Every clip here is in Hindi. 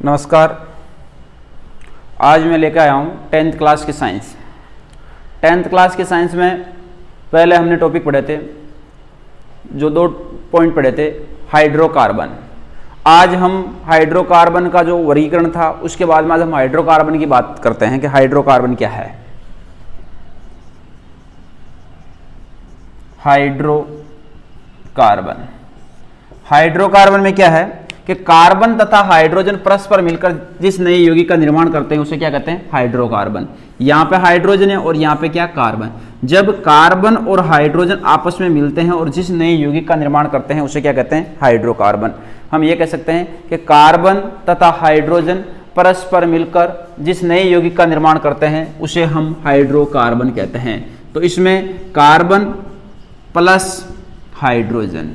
नमस्कार। आज मैं लेकर आया हूँ 10th क्लास की साइंस। 10th क्लास की साइंस में पहले हमने टॉपिक पढ़े थे, जो 2 पॉइंट पढ़े थे, हाइड्रोकार्बन। आज हम हाइड्रोकार्बन का जो वर्गीकरण था उसके बाद में आज हम हाइड्रोकार्बन की बात करते हैं कि हाइड्रोकार्बन क्या है। हाइड्रोकार्बन में क्या है कि कार्बन तथा हाइड्रोजन परस्पर मिलकर जिस नए यौगिक का निर्माण करते हैं उसे क्या कहते हैं? हाइड्रोकार्बन। यहाँ पे हाइड्रोजन है और यहाँ पे क्या? कार्बन। जब कार्बन और हाइड्रोजन आपस में मिलते हैं और जिस नए यौगिक का निर्माण करते हैं उसे क्या कहते हैं? हाइड्रोकार्बन। हम ये कह सकते हैं कि कार्बन तथा हाइड्रोजन परस्पर मिलकर जिस नए यौगिक का निर्माण करते हैं उसे हम हाइड्रोकार्बन कहते हैं। तो इसमें कार्बन प्लस हाइड्रोजन,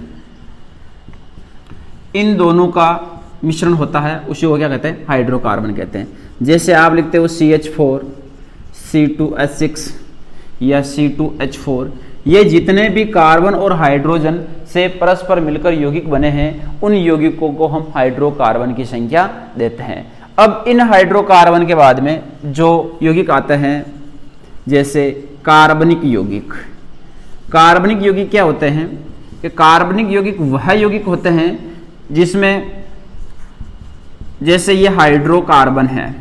इन दोनों का मिश्रण होता है, उसे वो क्या कहते हैं? हाइड्रोकार्बन कहते हैं। जैसे आप लिखते हो CH4, C2H6 या C2H4, ये जितने भी कार्बन और हाइड्रोजन से परस्पर मिलकर यौगिक बने हैं उन यौगिकों को हम हाइड्रोकार्बन की संख्या देते हैं। अब इन हाइड्रोकार्बन के बाद में जो यौगिक आते हैं जैसे कार्बनिक यौगिक। कार्बनिक यौगिक क्या होते हैं कि कार्बनिक यौगिक वह यौगिक होते हैं जिसमें जैसे ये हाइड्रोकार्बन है,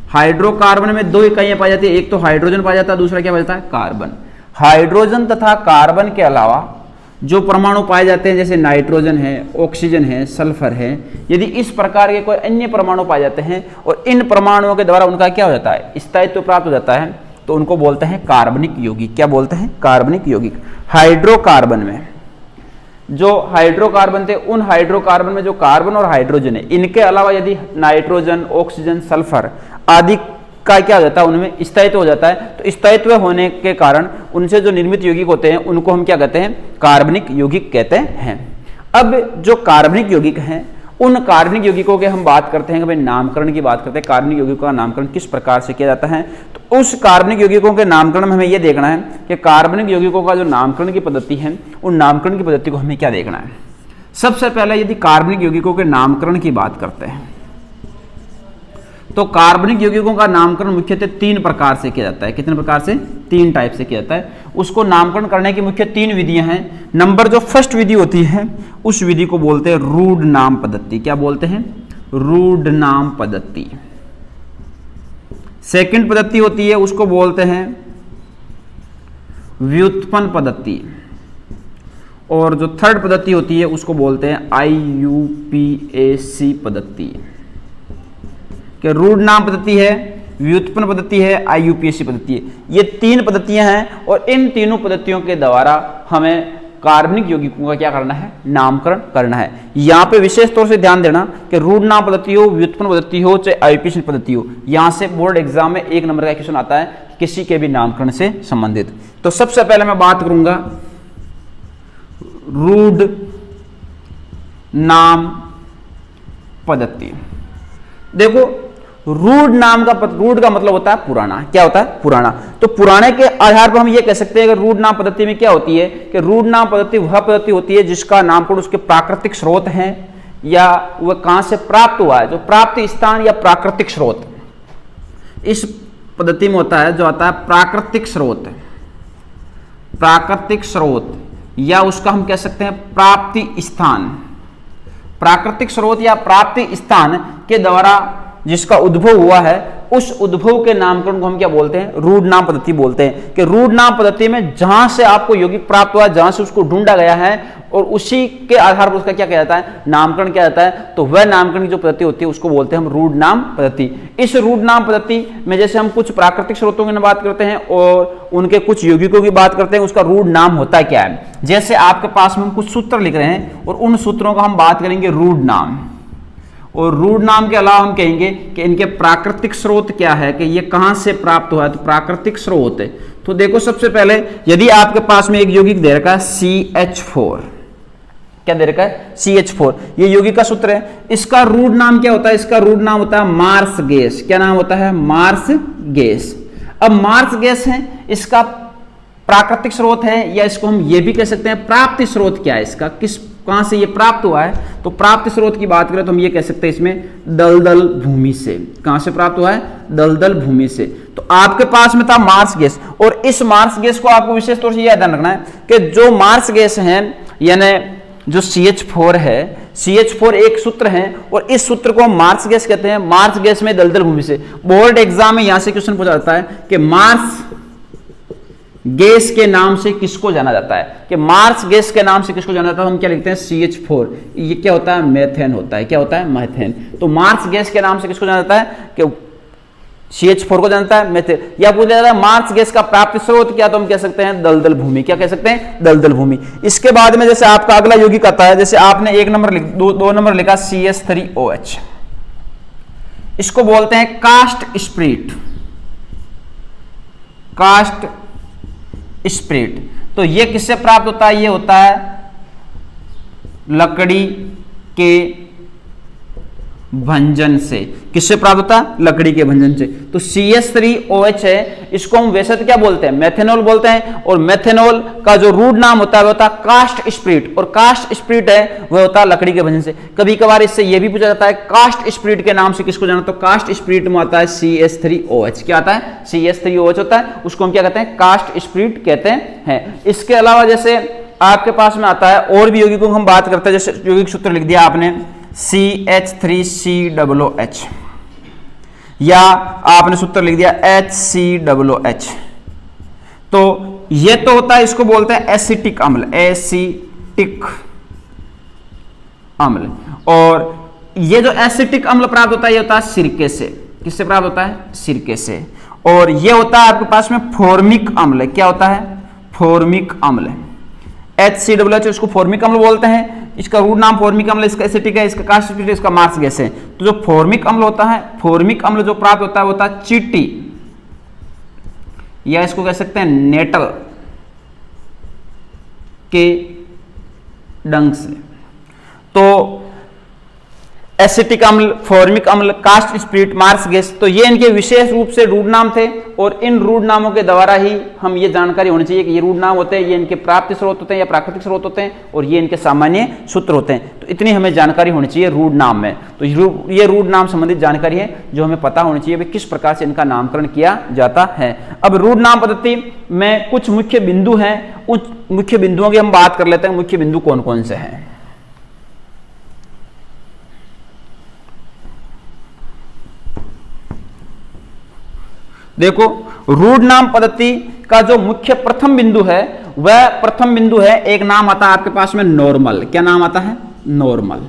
हाइड्रोकार्बन में 2 इकाइयां पाई जाती है, एक तो हाइड्रोजन पाया जाता है, दूसरा क्या पाया जाता है? कार्बन। हाइड्रोजन तथा कार्बन के अलावा जो परमाणु पाए जाते हैं जैसे नाइट्रोजन है, ऑक्सीजन है, सल्फर है, यदि इस प्रकार के कोई अन्य परमाणु पाए जाते हैं और इन परमाणुओं के द्वारा उनका क्या हो जाता है? स्थायित्व प्राप्त हो जाता है, तो उनको बोलते हैं कार्बनिक यौगिक। क्या बोलते हैं? कार्बनिक यौगिक। हाइड्रोकार्बन में जो हाइड्रोकार्बन थे उन हाइड्रोकार्बन में जो कार्बन और हाइड्रोजन है, इनके अलावा यदि नाइट्रोजन, ऑक्सीजन, सल्फर आदि का क्या हो जाता है? उनमें स्थायित्व हो जाता है। तो स्थायित्व होने के कारण उनसे जो निर्मित यौगिक होते हैं उनको हम क्या कहते हैं? कार्बनिक यौगिक कहते हैं। अब जो कार्बनिक यौगिक हैं उन कार्बनिक यौगिकों के हम बात करते हैं कि भाई नामकरण की बात करते हैं, कार्बनिक यौगिकों का नामकरण किस प्रकार से किया जाता है। तो उस कार्बनिक यौगिकों के नामकरण में हमें यह देखना है कि कार्बनिक यौगिकों का जो नामकरण की पद्धति है उन नामकरण की पद्धति को हमें क्या देखना है। सबसे पहले यदि कार्बनिक यौगिकों के नामकरण की बात करते हैं तो कार्बनिक यौगिकों का नामकरण मुख्यतः 3 प्रकार से किया जाता है। कितने प्रकार से? 3 टाइप से किया जाता है। उसको नामकरण करने की मुख्य 3 विधियां हैं। नंबर जो फर्स्ट विधि होती है उस विधि को बोलते हैं रूढ़ नाम पद्धति। क्या बोलते हैं? रूढ़ नाम पद्धति। सेकंड पद्धति होती है उसको बोलते हैं व्युत्पन्न पद्धति, और जो थर्ड पद्धति होती है उसको बोलते हैं IUPAC पद्धति। कि रूढ़ नाम पद्धति है, व्युत्पन्न पद्धति है, IUPAC पद्धति है। ये 3 पद्धतियां हैं और इन तीनों पद्धतियों के द्वारा हमें कार्बनिक यौगिकों का क्या करना है? नामकरण करना है। यहाँ पे विशेष तौर से ध्यान देना कि रूढ़ नाम पद्धति हो, व्युत्पन्न पद्धति हो, चाहे IUPAC पद्धति हो, यहाँ से बोर्ड एग्जाम में 1 नंबर का क्वेश्चन आता है किसी के भी नामकरण से संबंधित। तो सबसे पहले मैं बात करूंगा रूढ़ नाम पद्धति। देखो, रूढ़ नाम का रूढ़ का मतलब होता है पुराना। क्या होता है? पुराना। तो पुराने के आधार पर हम ये कह सकते हैं कि रूढ़ नाम पद्धति में क्या होती है कि रूढ़ नाम पद्धति वह पद्धति होती है जिसका नामकरण उसके प्राकृतिक स्रोत हैं या वह कहां से प्राप्त हुआ है, जो प्राप्ति स्थान या प्राकृतिक स्रोत, इस पद्धति में होता है जो आता है प्राकृतिक स्रोत। प्राकृतिक स्रोत या उसका हम कह सकते हैं प्राप्ति स्थान। प्राकृतिक स्रोत या प्राप्ति स्थान के द्वारा जिसका उद्भव हुआ है उस उद्भव के नामकरण को हम क्या बोलते हैं? रूढ़ नाम पद्धति बोलते हैं। कि रूढ़ नाम पद्धति में जहां से आपको यौगिक प्राप्त हुआ, जहां से उसको ढूंढा गया है और उसी के आधार पर उसका क्या किया जाता है? नामकरण किया जाता है। तो वह नामकरण की जो पद्धति होती है उसको बोलते हैं हम रूढ़ नाम पद्धति। इस रूढ़ नाम पद्धति में जैसे हम कुछ प्राकृतिक स्रोतों की बात करते हैं और उनके कुछ यौगिकों की बात करते हैं, उसका रूढ़ नाम होता क्या है। जैसे आपके पास में हम कुछ सूत्र लिख रहे हैं और उन सूत्रों का हम बात करेंगे रूढ़ नाम, और रूढ़ नाम के अलावा हम कहेंगे कि इनके प्राकृतिक स्रोत क्या है, कि ये कहां से प्राप्त हुआ है। तो प्राकृतिक स्रोत है। तो देखो, सबसे पहले यदि आपके पास में एक यौगिक दे रखा है CH4, क्या दे रखा है? CH4, ये यौगिक का सूत्र है। इसका रूढ़ नाम क्या होता है? इसका रूढ़ नाम होता है मार्स गैस। क्या नाम होता है? Marsh gas. अब मार्स गैस है, इसका प्राकृतिक स्रोत है या इसको हम ये भी कह सकते हैं प्राप्ति स्रोत क्या है इसका, किस कहां से ये प्राप्त हुआ है? तो प्राप्त स्रोत की बात करें तो हम ये कह सकते हैं इसमें दलदल भूमि से। कहां से प्राप्त हुआ है? दलदल भूमि से। तो आपके पास में था मार्स गैस, और इस मार्स गैस को आपको विशेष तौर से यह ध्यान रखना है कि जो मार्स गैस है यानी जो CH4 है, CH4 एक सूत्र है और इस सूत्र को हम मार्स गैस कहते हैं। मार्स गैस में दलदल भूमि से। बोर्ड एग्जाम में यहां से क्वेश्चन पूछा जाता है कि मार्स गैस के नाम से किसको जाना जाता है, कि मार्स गैस के नाम से किसको जाना जाता है? हम क्या लिखते हैं? CH4। ये क्या होता है? मेथेन होता है। क्या होता है? मेथेन। तो मार्स गैस के नाम से किसको जाना जाता है? कि CH4 को जानता है, मेथेन। या पूछा जाता है मार्स गैस का प्राप्त स्रोत क्या? तो हम कह सकते हैं दलदल भूमि। क्या कह सकते हैं? दलदल भूमि। इसके बाद में जैसे आपका अगला यौगिक आता है, जैसे आपने 1 नंबर दो नंबर लिखा CH3OH, इसको बोलते हैं कास्ट स्प्रीट। Cast spirit. तो ये किससे प्राप्त होता है? ये होता है लकड़ी के भंजन से। किससे प्राप्त होता है? लकड़ी के भंजन से। तो CH3OH है, इसको हम वैसे तो क्या बोलते हैं? मेथेनॉल बोलते हैं। और मेथेनॉल का जो रूट नाम होता है वो होता है कास्ट स्प्रीट, और कास्ट स्प्रीट है वह होता है लकड़ी के भंजन से। कभी कभार इससे यह भी पूछा जाता है कास्ट स्प्रीट के नाम से किसको जाना? तो कास्ट स्प्रीट में आता है CH3OH। क्या आता है? CH3OH होता है, उसको हम क्या कहते हैं? कास्ट स्प्रीट कहते हैं। इसके अलावा जैसे आपके पास में आता है और भी यौगिकों की हम बात करते हैं, जैसे यौगिक सूत्र लिख दिया आपने CH3COOH, या आपने सूत्र लिख दिया HCOOH। तो ये तो होता है, इसको बोलते हैं एसिटिक अम्ल। एसिटिक अम्ल। और ये जो एसिटिक अम्ल प्राप्त होता है ये होता है सिरके से। किससे प्राप्त होता है? सिरके से। और ये होता है आपके पास में फॉर्मिक अम्ल। क्या होता है? फॉर्मिक अम्ल। HCOOH इसको फॉर्मिक अम्ल बोलते हैं। इसका रूट नाम फॉर्मिक अम्ल, इसका एसिटिक है, इसका कास्ट स्प्रीट है, इसका मार्स गैस है। तो जो फॉर्मिक अम्ल होता है, फॉर्मिक अम्ल जो प्राप्त होता है वो होता है चींटी, या इसको कह सकते हैं नेटल के डंक से। तो एसिटिक अम्ल, फॉर्मिक अम्ल, कास्ट स्प्रीट, मार्स गैस, तो ये इनके विशेष रूप से रूट नाम थे। और इन रूट नामों के द्वारा ही हम ये जानकारी होनी चाहिए कि ये रूट नाम होते हैं, ये इनके प्राप्त स्रोत होते हैं या प्राकृतिक स्रोत होते हैं, और ये इनके सामान्य सूत्र होते हैं। तो इतनी हमें जानकारी होनी चाहिए रूट नाम में। तो ये रूट नाम संबंधित जानकारी है जो हमें पता होनी चाहिए किस प्रकार से इनका नामकरण किया जाता है। अब रूट नाम पद्धति में कुछ मुख्य बिंदु हैं, उन मुख्य बिंदुओं की हम बात कर लेते हैं। मुख्य बिंदु कौन कौन से हैं? देखो, रूट नाम पद्धति का जो मुख्य प्रथम बिंदु है वह प्रथम बिंदु है, एक नाम आता है आपके पास में नॉर्मल। क्या नाम आता है? नॉर्मल।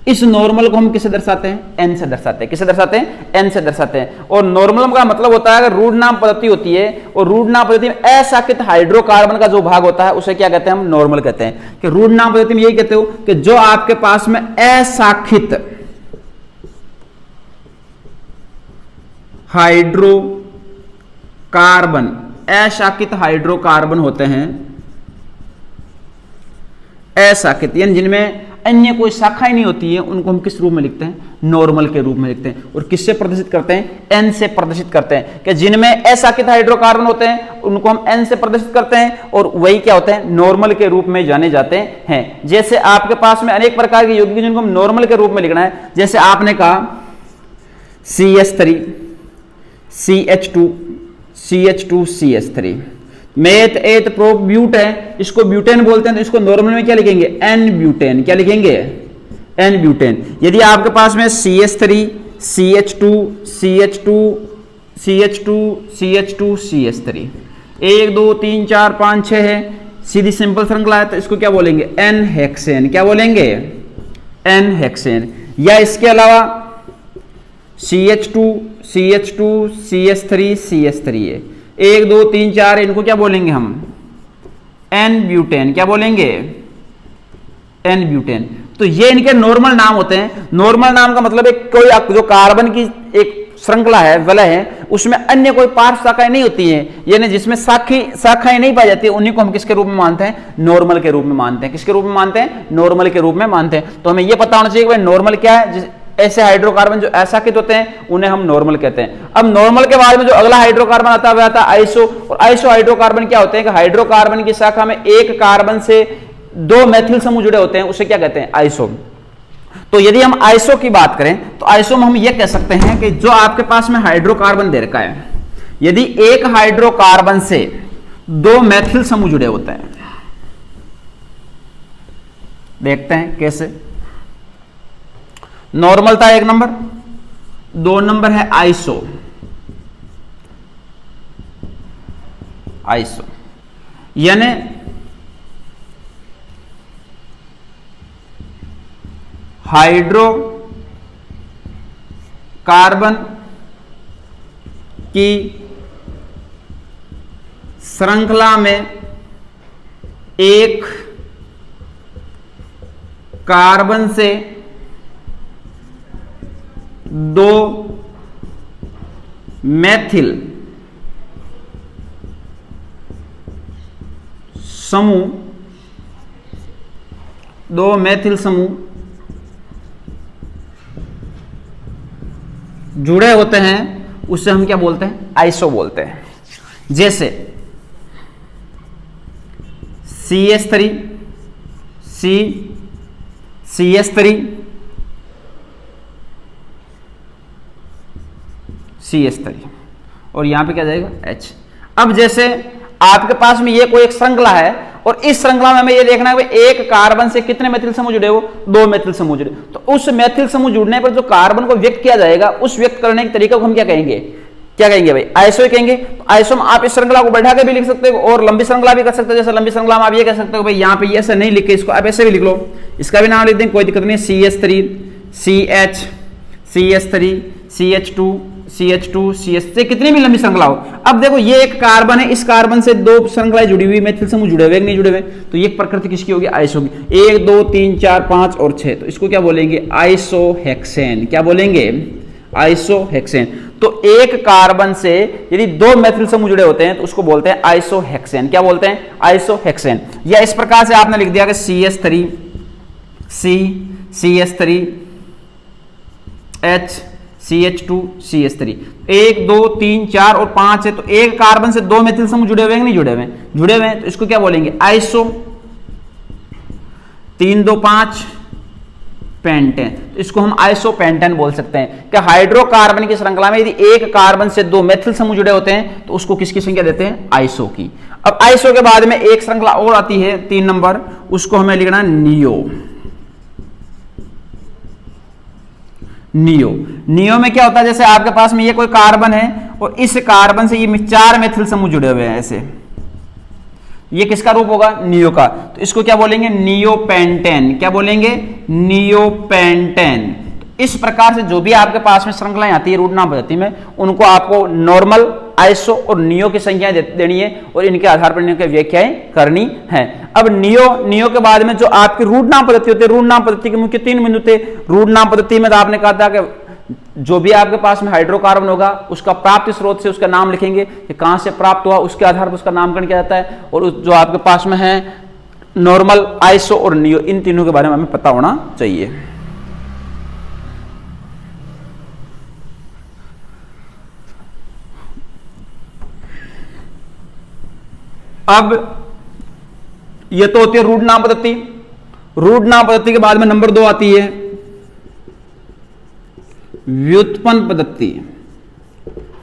इस नॉर्मल को हम किसे दर्शाते हैं? एन से दर्शाते हैं। किसे दर्शाते हैं? एन से दर्शाते हैं। और नॉर्मल का मतलब होता है, अगर रूट नाम पद्धति होती है और रूट नाम पद्धति में अशाखित हाइड्रोकार्बन का जो भाग होता है उसे क्या कहते हैं? हम नॉर्मल कहते हैं। कि रूट नाम पद्धति में यही कहते हो कि जो आपके पास में अशाखित हाइड्रोकार्बन, अशाखित हाइड्रोकार्बन होते हैं, अशाखित यानी जिनमें अन्य कोई शाखाएं नहीं होती है, उनको हम किस रूप में लिखते हैं? नॉर्मल के रूप में लिखते हैं। और किससे प्रदर्शित करते हैं? एन से प्रदर्शित करते हैं। कि जिनमें अशाखित हाइड्रोकार्बन होते हैं उनको हम एन से प्रदर्शित करते हैं, और वही क्या होते हैं? नॉर्मल के रूप में जाने जाते हैं। जैसे आपके पास में अनेक प्रकार के यौगिक जिनको हम नॉर्मल के रूप में लिखना है, जैसे आपने कहा CH3, CH2, CH3, मेथ, एथ, प्रो, ब्यूट है, इसको ब्यूटेन बोलते हैं। तो इसको नॉर्मल में क्या लिखेंगे? N butane. क्या लिखेंगे? N butane. यदि आपके पास में CH3, CH2, CH2, CH2, CH2, CH3, 1 2 3 4 5 6 है, सीधी सिंपल श्रृंखला है, तो इसको क्या बोलेंगे? N hexane. क्या बोलेंगे? N hexane. या इसके अलावा CH2, CH2, CH3, CH3 है, 1 2 3 4, इनको क्या बोलेंगे हम? N butane. क्या बोलेंगे? N butane. तो ये इनके नॉर्मल नाम होते हैं। नॉर्मल नाम का मतलब है कोई जो कार्बन की एक श्रृंखला है, वलय है, उसमें अन्य कोई पार्श्व शाखाएं नहीं होती हैं, यानी जिसमें शाखाएं नहीं पाई जाती, उन्हीं को हम किसके रूप में मानते हैं? नॉर्मल के रूप में मानते हैं। किसके रूप में मानते हैं? नॉर्मल के रूप में मानते हैं। तो हमें यह पता होना चाहिए कि भाई नॉर्मल क्या है। ऐसे हाइड्रोकार्बन जो अशाखित होते हैं उन्हें हम नॉर्मल कहते हैं। अब नॉर्मल के बाद में जो अगला हाइड्रोकार्बन आता है वह आता है आइसो। और आइसो हाइड्रोकार्बन क्या होते हैं? कि हाइड्रोकार्बन की शाखा में एक कार्बन से दो मैथिल समूह जुड़े होते हैं उसे क्या कहते हैं? आइसो। तो यदि हम आइसो की बात करें तो आइसो में हम यह कह सकते हैं कि जो आपके पास में हाइड्रोकार्बन दे रखा है, यदि एक हाइड्रोकार्बन से दो मैथिल समूह जुड़े होते हैं, देखते हैं कैसे। नॉर्मल था 1 नंबर, 2 नंबर है आइसो। आइसो यानी हाइड्रोकार्बन की श्रृंखला में एक कार्बन से दो मैथिल समूह, दो मैथिल समूह जुड़े होते हैं, उससे हम क्या बोलते हैं? आइसो बोलते हैं। जैसे CH3 CH3 CH3 और यहां पे क्या जाएगा? H। अब जैसे आपके पास में ये कोई एक श्रृंखला है और इस श्रृंखला में हमें ये देखना है कि एक कार्बन से कितने मैथिल समूह जुड़े हो? दो मैथिल समूह जुड़े। तो उस मैथिल समूह जुड़ने पर जो कार्बन को व्यक्त किया जाएगा, उस व्यक्त करने के तरीके को हम क्या कहेंगे? क्या कहेंगे भाई? आइसो ही कहेंगे। तो आइसो में आप इस श्रृंखला को बढ़ा के भी लिख सकते हो और लंबी श्रृंखला भी कर सकते हो। जैसे लंबी श्रृंखला में आप ये कह सकते हो भाई यहाँ पे ऐसे नहीं लिखे, इसको आप ऐसे भी लिख लो, इसका भी नाम लिख देंगे, कोई दिक्कत नहीं। CH3 CH CH3 CH2 CH2 CH कितनी भी लंबी श्रृंखला हो। अब देखो ये एक कार्बन है, इस कार्बन से दो श्रृंखलाएं जुड़ी हुई, मैथिल समूह जुड़े हुए नहीं जुड़े हुए, तो ये प्रकृति किसकी होगी? आइसो की। 1 2 3 4 5 और 6, तो इसको क्या बोलेंगे? आइसोहेक्सेन। क्या बोलेंगे? आइसोहेक्सेन। तो एक कार्बन से यदि दो मैथिल समूह जुड़े होते हैं तो उसको बोलते हैं आइसोहेक्सेन। क्या बोलते हैं? आइसोहेक्सेन। या इस प्रकार से आपने लिख दिया कि CH3 CH3 H CH2 CH3, 1 2 3 4 और 5 है, तो एक कार्बन से दो मैथिल समूह जुड़े हुए हैं नहीं जुड़े हुए? जुड़े हुए हैं, तो इसको क्या बोलेंगे? आइसो। 3 2 5 पेंटेन, तो इसको हम आइसोपेंटेन बोल सकते हैं। कि हाइड्रोकार्बन की श्रृंखला में यदि एक कार्बन से दो मैथिल समूह जुड़े होते हैं तो उसको किसकी संख्या देते हैं? आइसो की। अब आइसो के बाद में एक श्रृंखला और आती है 3 नंबर, उसको हमें लिखना नियो। नियो में क्या होता है? जैसे आपके पास में ये कोई कार्बन है और इस कार्बन से ये 4 मैथिल समूह जुड़े हुए हैं ऐसे, ये किसका रूप होगा? नियो का। तो इसको क्या बोलेंगे? नियोपेंटेन। क्या बोलेंगे? नियोपेंटेन। इस प्रकार से जो भी आपके पास में श्रृंखलाएं आती है रूट नाम पद्धति में, उनको आपको नॉर्मल, आइसो और नियो की संख्याएं देनी है और इनके आधार पर इनकी व्याख्याएं करनी है। अब नियो के बाद में जो आपकी रूट नाम पद्धति होती है, रूट नाम पद्धति के मुख्य 3 बिंदु थे। रूट नाम पद्धति में तो आपने कहा था कि जो भी आपके पास में हाइड्रोकार्बन होगा उसका प्राप्ति स्रोत से उसका नाम लिखेंगे कि कहां से प्राप्त हुआ, उसके आधार पर उसका नामकरण किया जाता है। और जो आपके पास में है नॉर्मल, आइसो और नियो, इन तीनों के बारे में हमें पता होना चाहिए। अब ये तो होती है रूट नाम पद्धति। रूट नाम पद्धति के बाद में नंबर 2 आती है व्युत्पन्न पद्धति।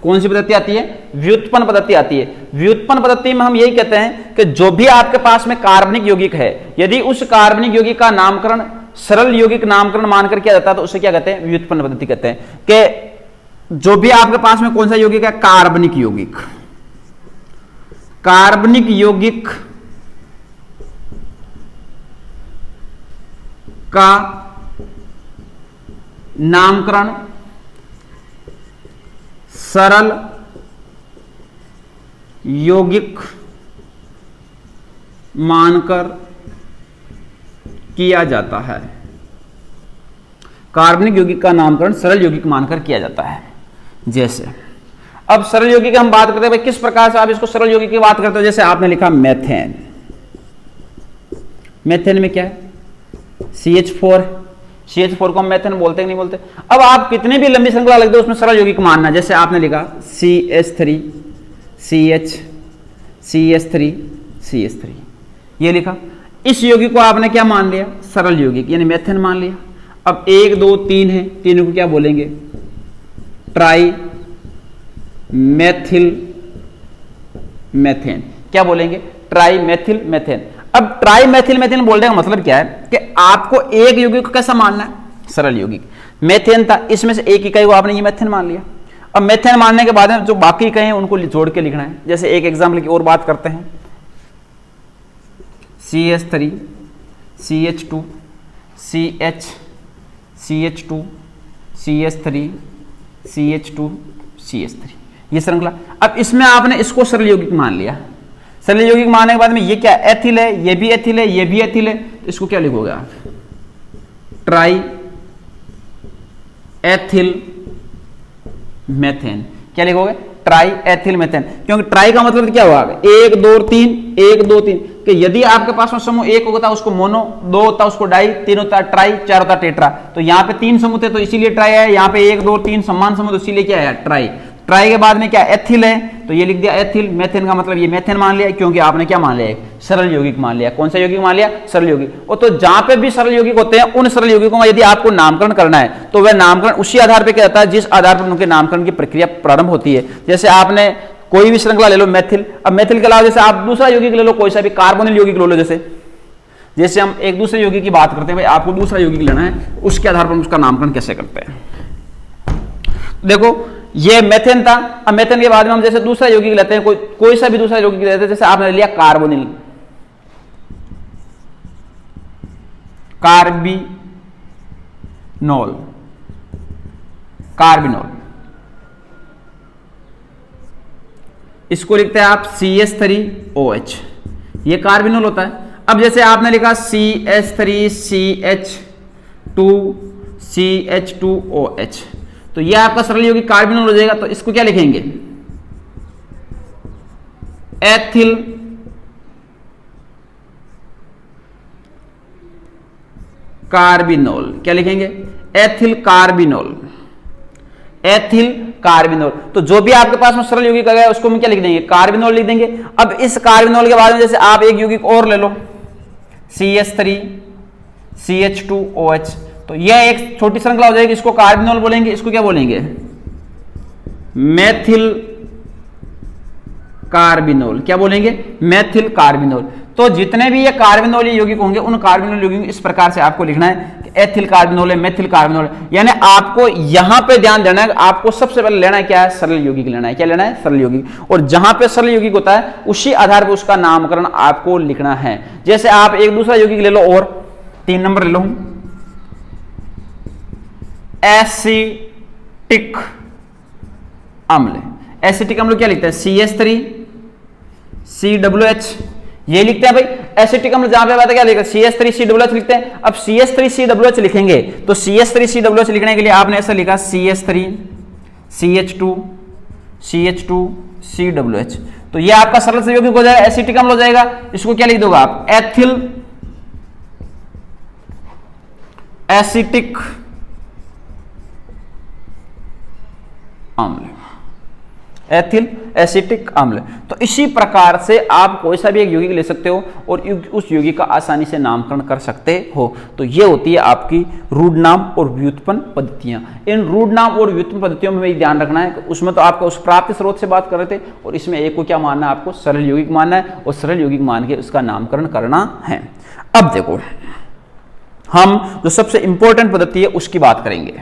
कौन सी पद्धति आती है? व्युत्पन्न पद्धति आती है। व्युत्पन्न पद्धति में हम यही कहते हैं कि जो भी आपके पास में कार्बनिक यौगिक है, यदि उस कार्बनिक यौगिक का नामकरण सरल यौगिक नामकरण मानकर किया जाता है तो उसे क्या कहते हैं? व्युत्पन्न पद्धति कहते हैं। कि जो भी आपके पास में कौन सा यौगिक है? कार्बनिक यौगिक। कार्बनिक यौगिक का नामकरण सरल यौगिक मानकर किया जाता है। कार्बनिक यौगिक का नामकरण सरल यौगिक मानकर किया जाता है। जैसे अब सरल यौगिक की हम बात करते हैं भाई, किस प्रकार से आप इसको सरल यौगिक की बात करते हो? जैसे आपने लिखा मेथेन। मेथेन में क्या है? CH4। CH4 को हम मेथेन बोलते हैं नहीं बोलते? अब आप कितने भी लंबी श्रृंखला लिख दो उसमें सरल यौगिक मानना। जैसे आपने लिखा CH3 CH CH3 CH3, ये लिखा। इस यौगिक को आपने क्या मान लिया, सरल यौगिक यानी मेथेन मान लिया। अब 1 2 3 है, तीनों को क्या बोलेंगे, ट्राई मेथिल मेथेन। क्या बोलेंगे, ट्राई मेथिल मेथेन। अब ट्राई मेथिल मेथेन बोलने का मतलब क्या है कि आपको एक यौगिक को कैसा मानना है, सरल यौगिक। मेथेन था, इसमें से एक इकाई को आपने ये मेथेन मान लिया। अब मेथेन मानने के बाद में जो बाकी इकाई हैं उनको जोड़ के लिखना है। जैसे एक एग्जाम्पल की और बात करते हैं, CH3 CH2 CH CH2 CH3 CH2 CH3, ये श्रृंखला। अब इसमें आपने इसको सरल यौगिक मान लिया। सरल यौगिक मानने के बाद में ये क्या एथिल है, ये भी एथिल है, ये भी एथिल है, तो इसको क्या लिखोगे आप, ट्राई एथिल मेथेन। क्या लिखोगे, ट्राई एथिल मेथेन। क्योंकि ट्राई का मतलब क्या हुआ, 1 2 3 1 2 3, कि यदि आपके पास में समूह 1 होता उसको मोनो, 2 होता उसको डाई, 3 होता ट्राई, 4 होता टेट्रा। तो यहाँ पे 3 समूह थे तो इसीलिए ट्राई है, यहाँ पे 1 2 3 समान समूह तो इसीलिए क्या है, ट्राई। ट्राई के बाद में क्या एथिल है, तो ये लिख दिया एथिल। मेथेन का मतलब ये मेथेन मान लिया, क्योंकि आपने क्या मान लिया, सरल यौगिक मान लिया। कौन सा यौगिक मान लिया, सरल यौगिक। और तो जहां पे भी सरल यौगिक होते हैं उन सरल यौगिकों का यदि आपको नामकरण करना है तो वह नामकरण उसी आधार पर क्या होता है जिस आधार पर उनके नामकरण की प्रक्रिया प्रारंभ होती है। जैसे आपने कोई भी श्रृंखला ले लो मेथिल, अब मेथिल के अलावा जैसे आप दूसरा यौगिक ले लो, कोई सा भी कार्बोनिल यौगिक ले लो। जैसे हम एक दूसरे यौगिक की बात करते हैं, भाई आपको दूसरा यौगिक लेना है, उसके आधार पर उसका नामकरण कैसे करते हैं। देखो ये मेथेन था, अब मेथेन के बाद में हम जैसे दूसरा यौगिक लेते हैं, कोई सा भी दूसरा यौगिक लेते हैं। जैसे आपने लिया कार्बोनिल, कार्बिनोल, कार्बिनोल, इसको लिखते हैं आप CH3OH, ये कार्बिनोल होता है। अब जैसे आपने लिखा CH3CH2CH2OH, तो ये आपका सरल यौगिक कार्बिनोल हो जाएगा। तो इसको क्या लिखेंगे, एथिल कार्बिनोल। क्या लिखेंगे, एथिल कार्बिनोल, एथिल कार्बिनोल। तो जो भी आपके पास में सरल यौगिक आ गया उसको हम क्या लिख देंगे, कार्बिनोल लिख देंगे। अब इस कार्बिनोल के बाद में जैसे आप एक यौगिक और ले लो, CH3CH2OH, तो यह एक छोटी श्रृंखला हो जाएगी, इसको कार्बिनोल बोलेंगे। इसको क्या बोलेंगे, मेथिल कार्बिनोल। क्या बोलेंगे, मेथिल कार्बिनोल। तो जितने भी ये कार्बिनोल यौगिक होंगे उन कार्बिनोल यौगिक इस प्रकार से आपको लिखना है कि एथिल कार्बिनोल है, मेथिल कार्बिनोल है। यानी आपको यहां पे ध्यान देना है, आपको सबसे पहले लेना है क्या है, सरल यौगिक लेना है। क्या लेना है, सरल यौगिक। और जहां पे सरल यौगिक होता है उसी आधार पर उसका नामकरण आपको लिखना है। जैसे आप एक दूसरा यौगिक ले लो और 3 नंबर ले लो, एसिटिक अम्ल। एसिटिक अम्ल क्या लिखते हैं, CH3COOH, ये लिखते हैं भाई। एसिटिक अम्ल जहां पे बात है क्या लिखते हैं, CH3COOH लिखते हैं। अब CH3COOH लिखेंगे तो CH3COOH लिखने के लिए आपने ऐसा लिखा CH3CH2CH2COOH, तो ये आपका सरल से यौगिक हो जाएगा, एसिटिक अम्ल हो जाएगा। इसको क्या लिख दोगे आप, एथिल एसिटिक अम्ल, एथिल एसिटिक अम्ल। तो इसी प्रकार से आप कोई सा भी एक यौगिक ले सकते हो और उस यौगिक का आसानी से नामकरण कर सकते हो। तो ये होती है आपकी रूढ़ नाम और व्युत्पन्न पद्धतियां। इन रूढ़ नाम और व्युत्पन्न पद्धतियों में भी ध्यान रखना है, उसमें तो आपका उस प्राप्ति स्रोत से बात कर रहे थे, और इसमें एक को क्या मानना है, आपको सरल यौगिक मानना है और सरल यौगिक मान के उसका नामकरण करना है। अब देखो हम जो सबसे इंपॉर्टेंट पद्धति है उसकी बात करेंगे।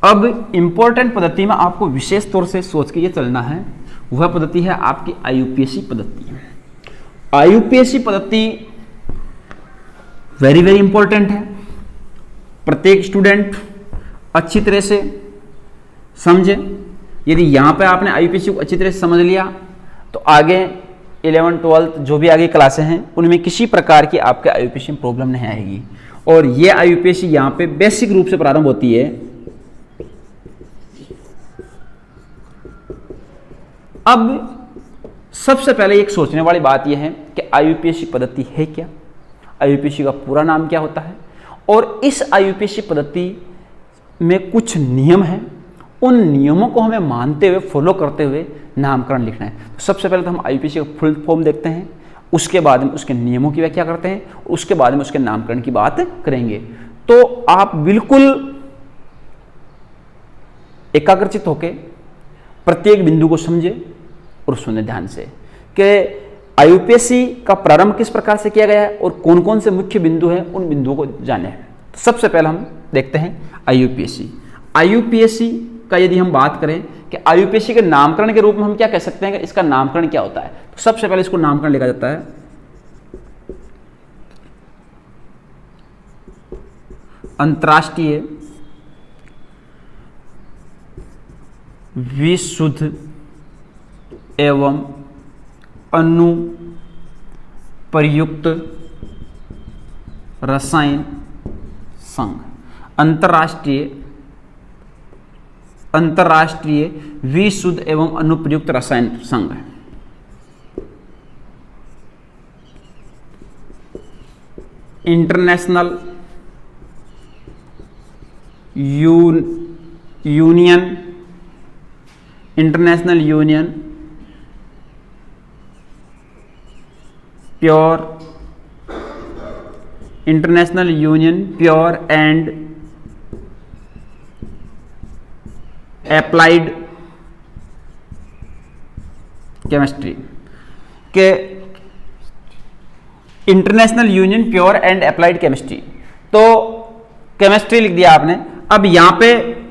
अब इंपॉर्टेंट पद्धति में आपको विशेष तौर से सोच के ये चलना है, वह पद्धति है आपकी IUPAC पद्धति। IUPAC पद्धति वेरी वेरी इंपॉर्टेंट है। प्रत्येक स्टूडेंट अच्छी तरह से समझे। यदि यहां पे आपने IUPAC को अच्छी तरह से समझ लिया तो आगे 11th 12th जो भी आगे क्लासें हैं उनमें किसी प्रकार की आपके IUPAC में प्रॉब्लम नहीं आएगी। और ये IUPAC यहां पे बेसिक रूप से प्रारंभ होती है। अब सबसे पहले एक सोचने वाली बात यह है कि IUPAC पद्धति है क्या, IUPAC का पूरा नाम क्या होता है, और इस IUPAC पद्धति में कुछ नियम हैं, उन नियमों को हमें मानते हुए फॉलो करते हुए नामकरण लिखना है। तो सबसे पहले तो हम IUPAC का फुल फॉर्म देखते हैं, उसके बाद में उसके नियमों की व्याख्या करते हैं, उसके बाद में उसके नामकरण की बात करेंगे। तो आप बिल्कुल एकाग्रचित होकर प्रत्येक बिंदु को समझे और सुने ध्यान से कि आईयूपीएससी का प्रारंभ किस प्रकार से किया गया है और कौन कौन से मुख्य बिंदु हैं, उन बिंदुओं को जाने। तो सबसे पहले हम देखते हैं आईयूपीएससी। आईयूपीएससी का यदि हम बात करें कि आईयूपीएससी के नामकरण के रूप में हम क्या कह सकते हैं कि इसका नामकरण क्या होता है, तो सबसे पहले इसको नामकरण लिखा जाता है अंतर्राष्ट्रीय विशुद्ध एवं अनुप्रयुक्त रसायन संघ। अंतर्राष्ट्रीय विशुद्ध एवं अनुप्रयुक्त रसायन संघ। International union pure and applied chemistry के international union pure and applied chemistry. तो केमिस्ट्री लिख दिया आपने। अब यहां पे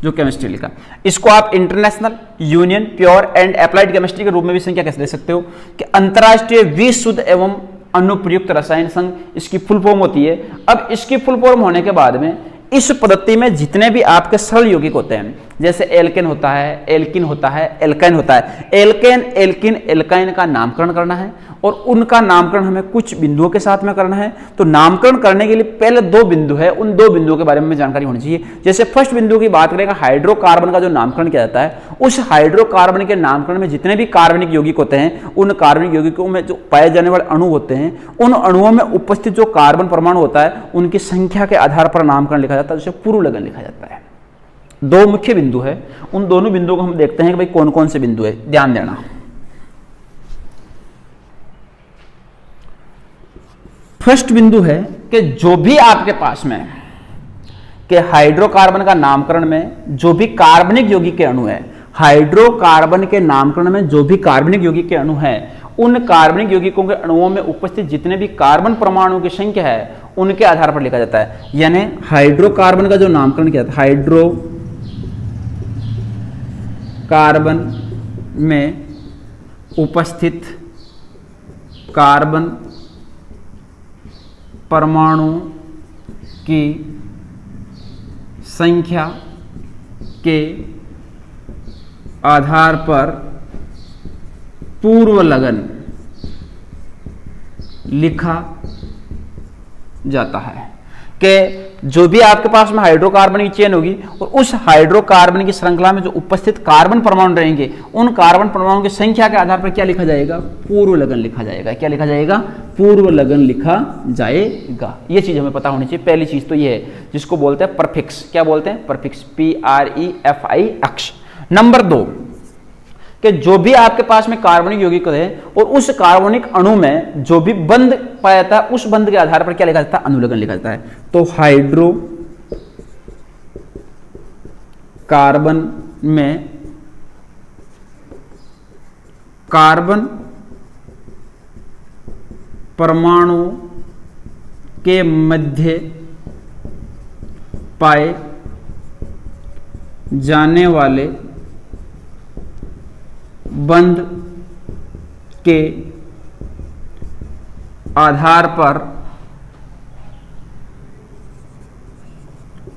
जो केमिस्ट्री लिखा, इसको आप international union pure and applied chemistry के रूप में भी संख्या कैसे दे सकते हो कि अंतर्राष्ट्रीय विशुद्ध एवं अनुप्रयुक्त रसायन संघ, इसकी फुल फॉर्म होती है। अब इसकी फुल फॉर्म होने के बाद में इस पद्धति में जितने भी आपके सरल यौगिक होते हैं, जैसे एल्केन होता है, एल्किन होता है, एल्काइन होता है, एल्केन, एल्किन, एल्काइन का नामकरण करना है और उनका नामकरण हमें कुछ बिंदुओं के साथ में करना है। तो नामकरण करने के लिए पहले दो बिंदु है, उन दो बिंदुओं के बारे में जानकारी होनी चाहिए। जैसे फर्स्ट बिंदु की बात करेंगे, हाइड्रोकार्बन का जो नामकरण किया जाता है, उस हाइड्रोकार्बन के नामकरण में जितने भी कार्बनिक यौगिक होते हैं, उन कार्बनिक यौगिकों में जो पाए जाने वाले अणु होते हैं, उन अणुओं में उपस्थित जो कार्बन परमाणु होता है, उनकी संख्या के आधार पर नामकरण लिखा जाता है, जिसे पूर्व लगन लिखा जाता है। दो मुख्य बिंदु है, उन दोनों बिंदुओं को हम देखते हैं कि भाई कौन कौन से बिंदु है, ध्यान देना। फर्स्ट बिंदु है कि जो भी आपके पास में कि हाइड्रोकार्बन का नामकरण में जो भी कार्बनिक यौगिक के अणु है, हाइड्रोकार्बन के नामकरण में जो भी कार्बनिक यौगिक के अणु है, उन कार्बनिक यौगिकों के अणुओं में उपस्थित जितने भी कार्बन परमाणुओं की संख्या है, उनके आधार पर लिखा जाता है। यानी हाइड्रोकार्बन का जो नामकरण किया जाता है, हाइड्रोकार्बन में उपस्थित कार्बन परमाणु की संख्या के आधार पर पूर्व लगन लिखा जाता है कि जो भी आपके पास में हाइड्रोकार्बन की चेन होगी और उस हाइड्रोकार्बन की श्रृंखला में जो उपस्थित कार्बन परमाणु रहेंगे, उन कार्बन परमाणुओं की संख्या के आधार पर क्या लिखा जाएगा, पूर्व लगन लिखा जाएगा। क्या लिखा जाएगा, पूर्व लगन लिखा जाएगा। ये चीज हमें पता होनी चाहिए। पहली चीज तो ये है जिसको बोलते हैं परफिक्स। क्या बोलते हैं, परफिक्स, PREFIX। नंबर 2 कि जो भी आपके पास में कार्बनिक यौगिक है और उस कार्बनिक अणु में जो भी बंध पाया जाता है, उस बंध के आधार पर क्या लिखा जाता है, अनुलग्न लिखा जाता है। तो हाइड्रो कार्बन में कार्बन परमाणु के मध्य पाए जाने वाले बंध के आधार पर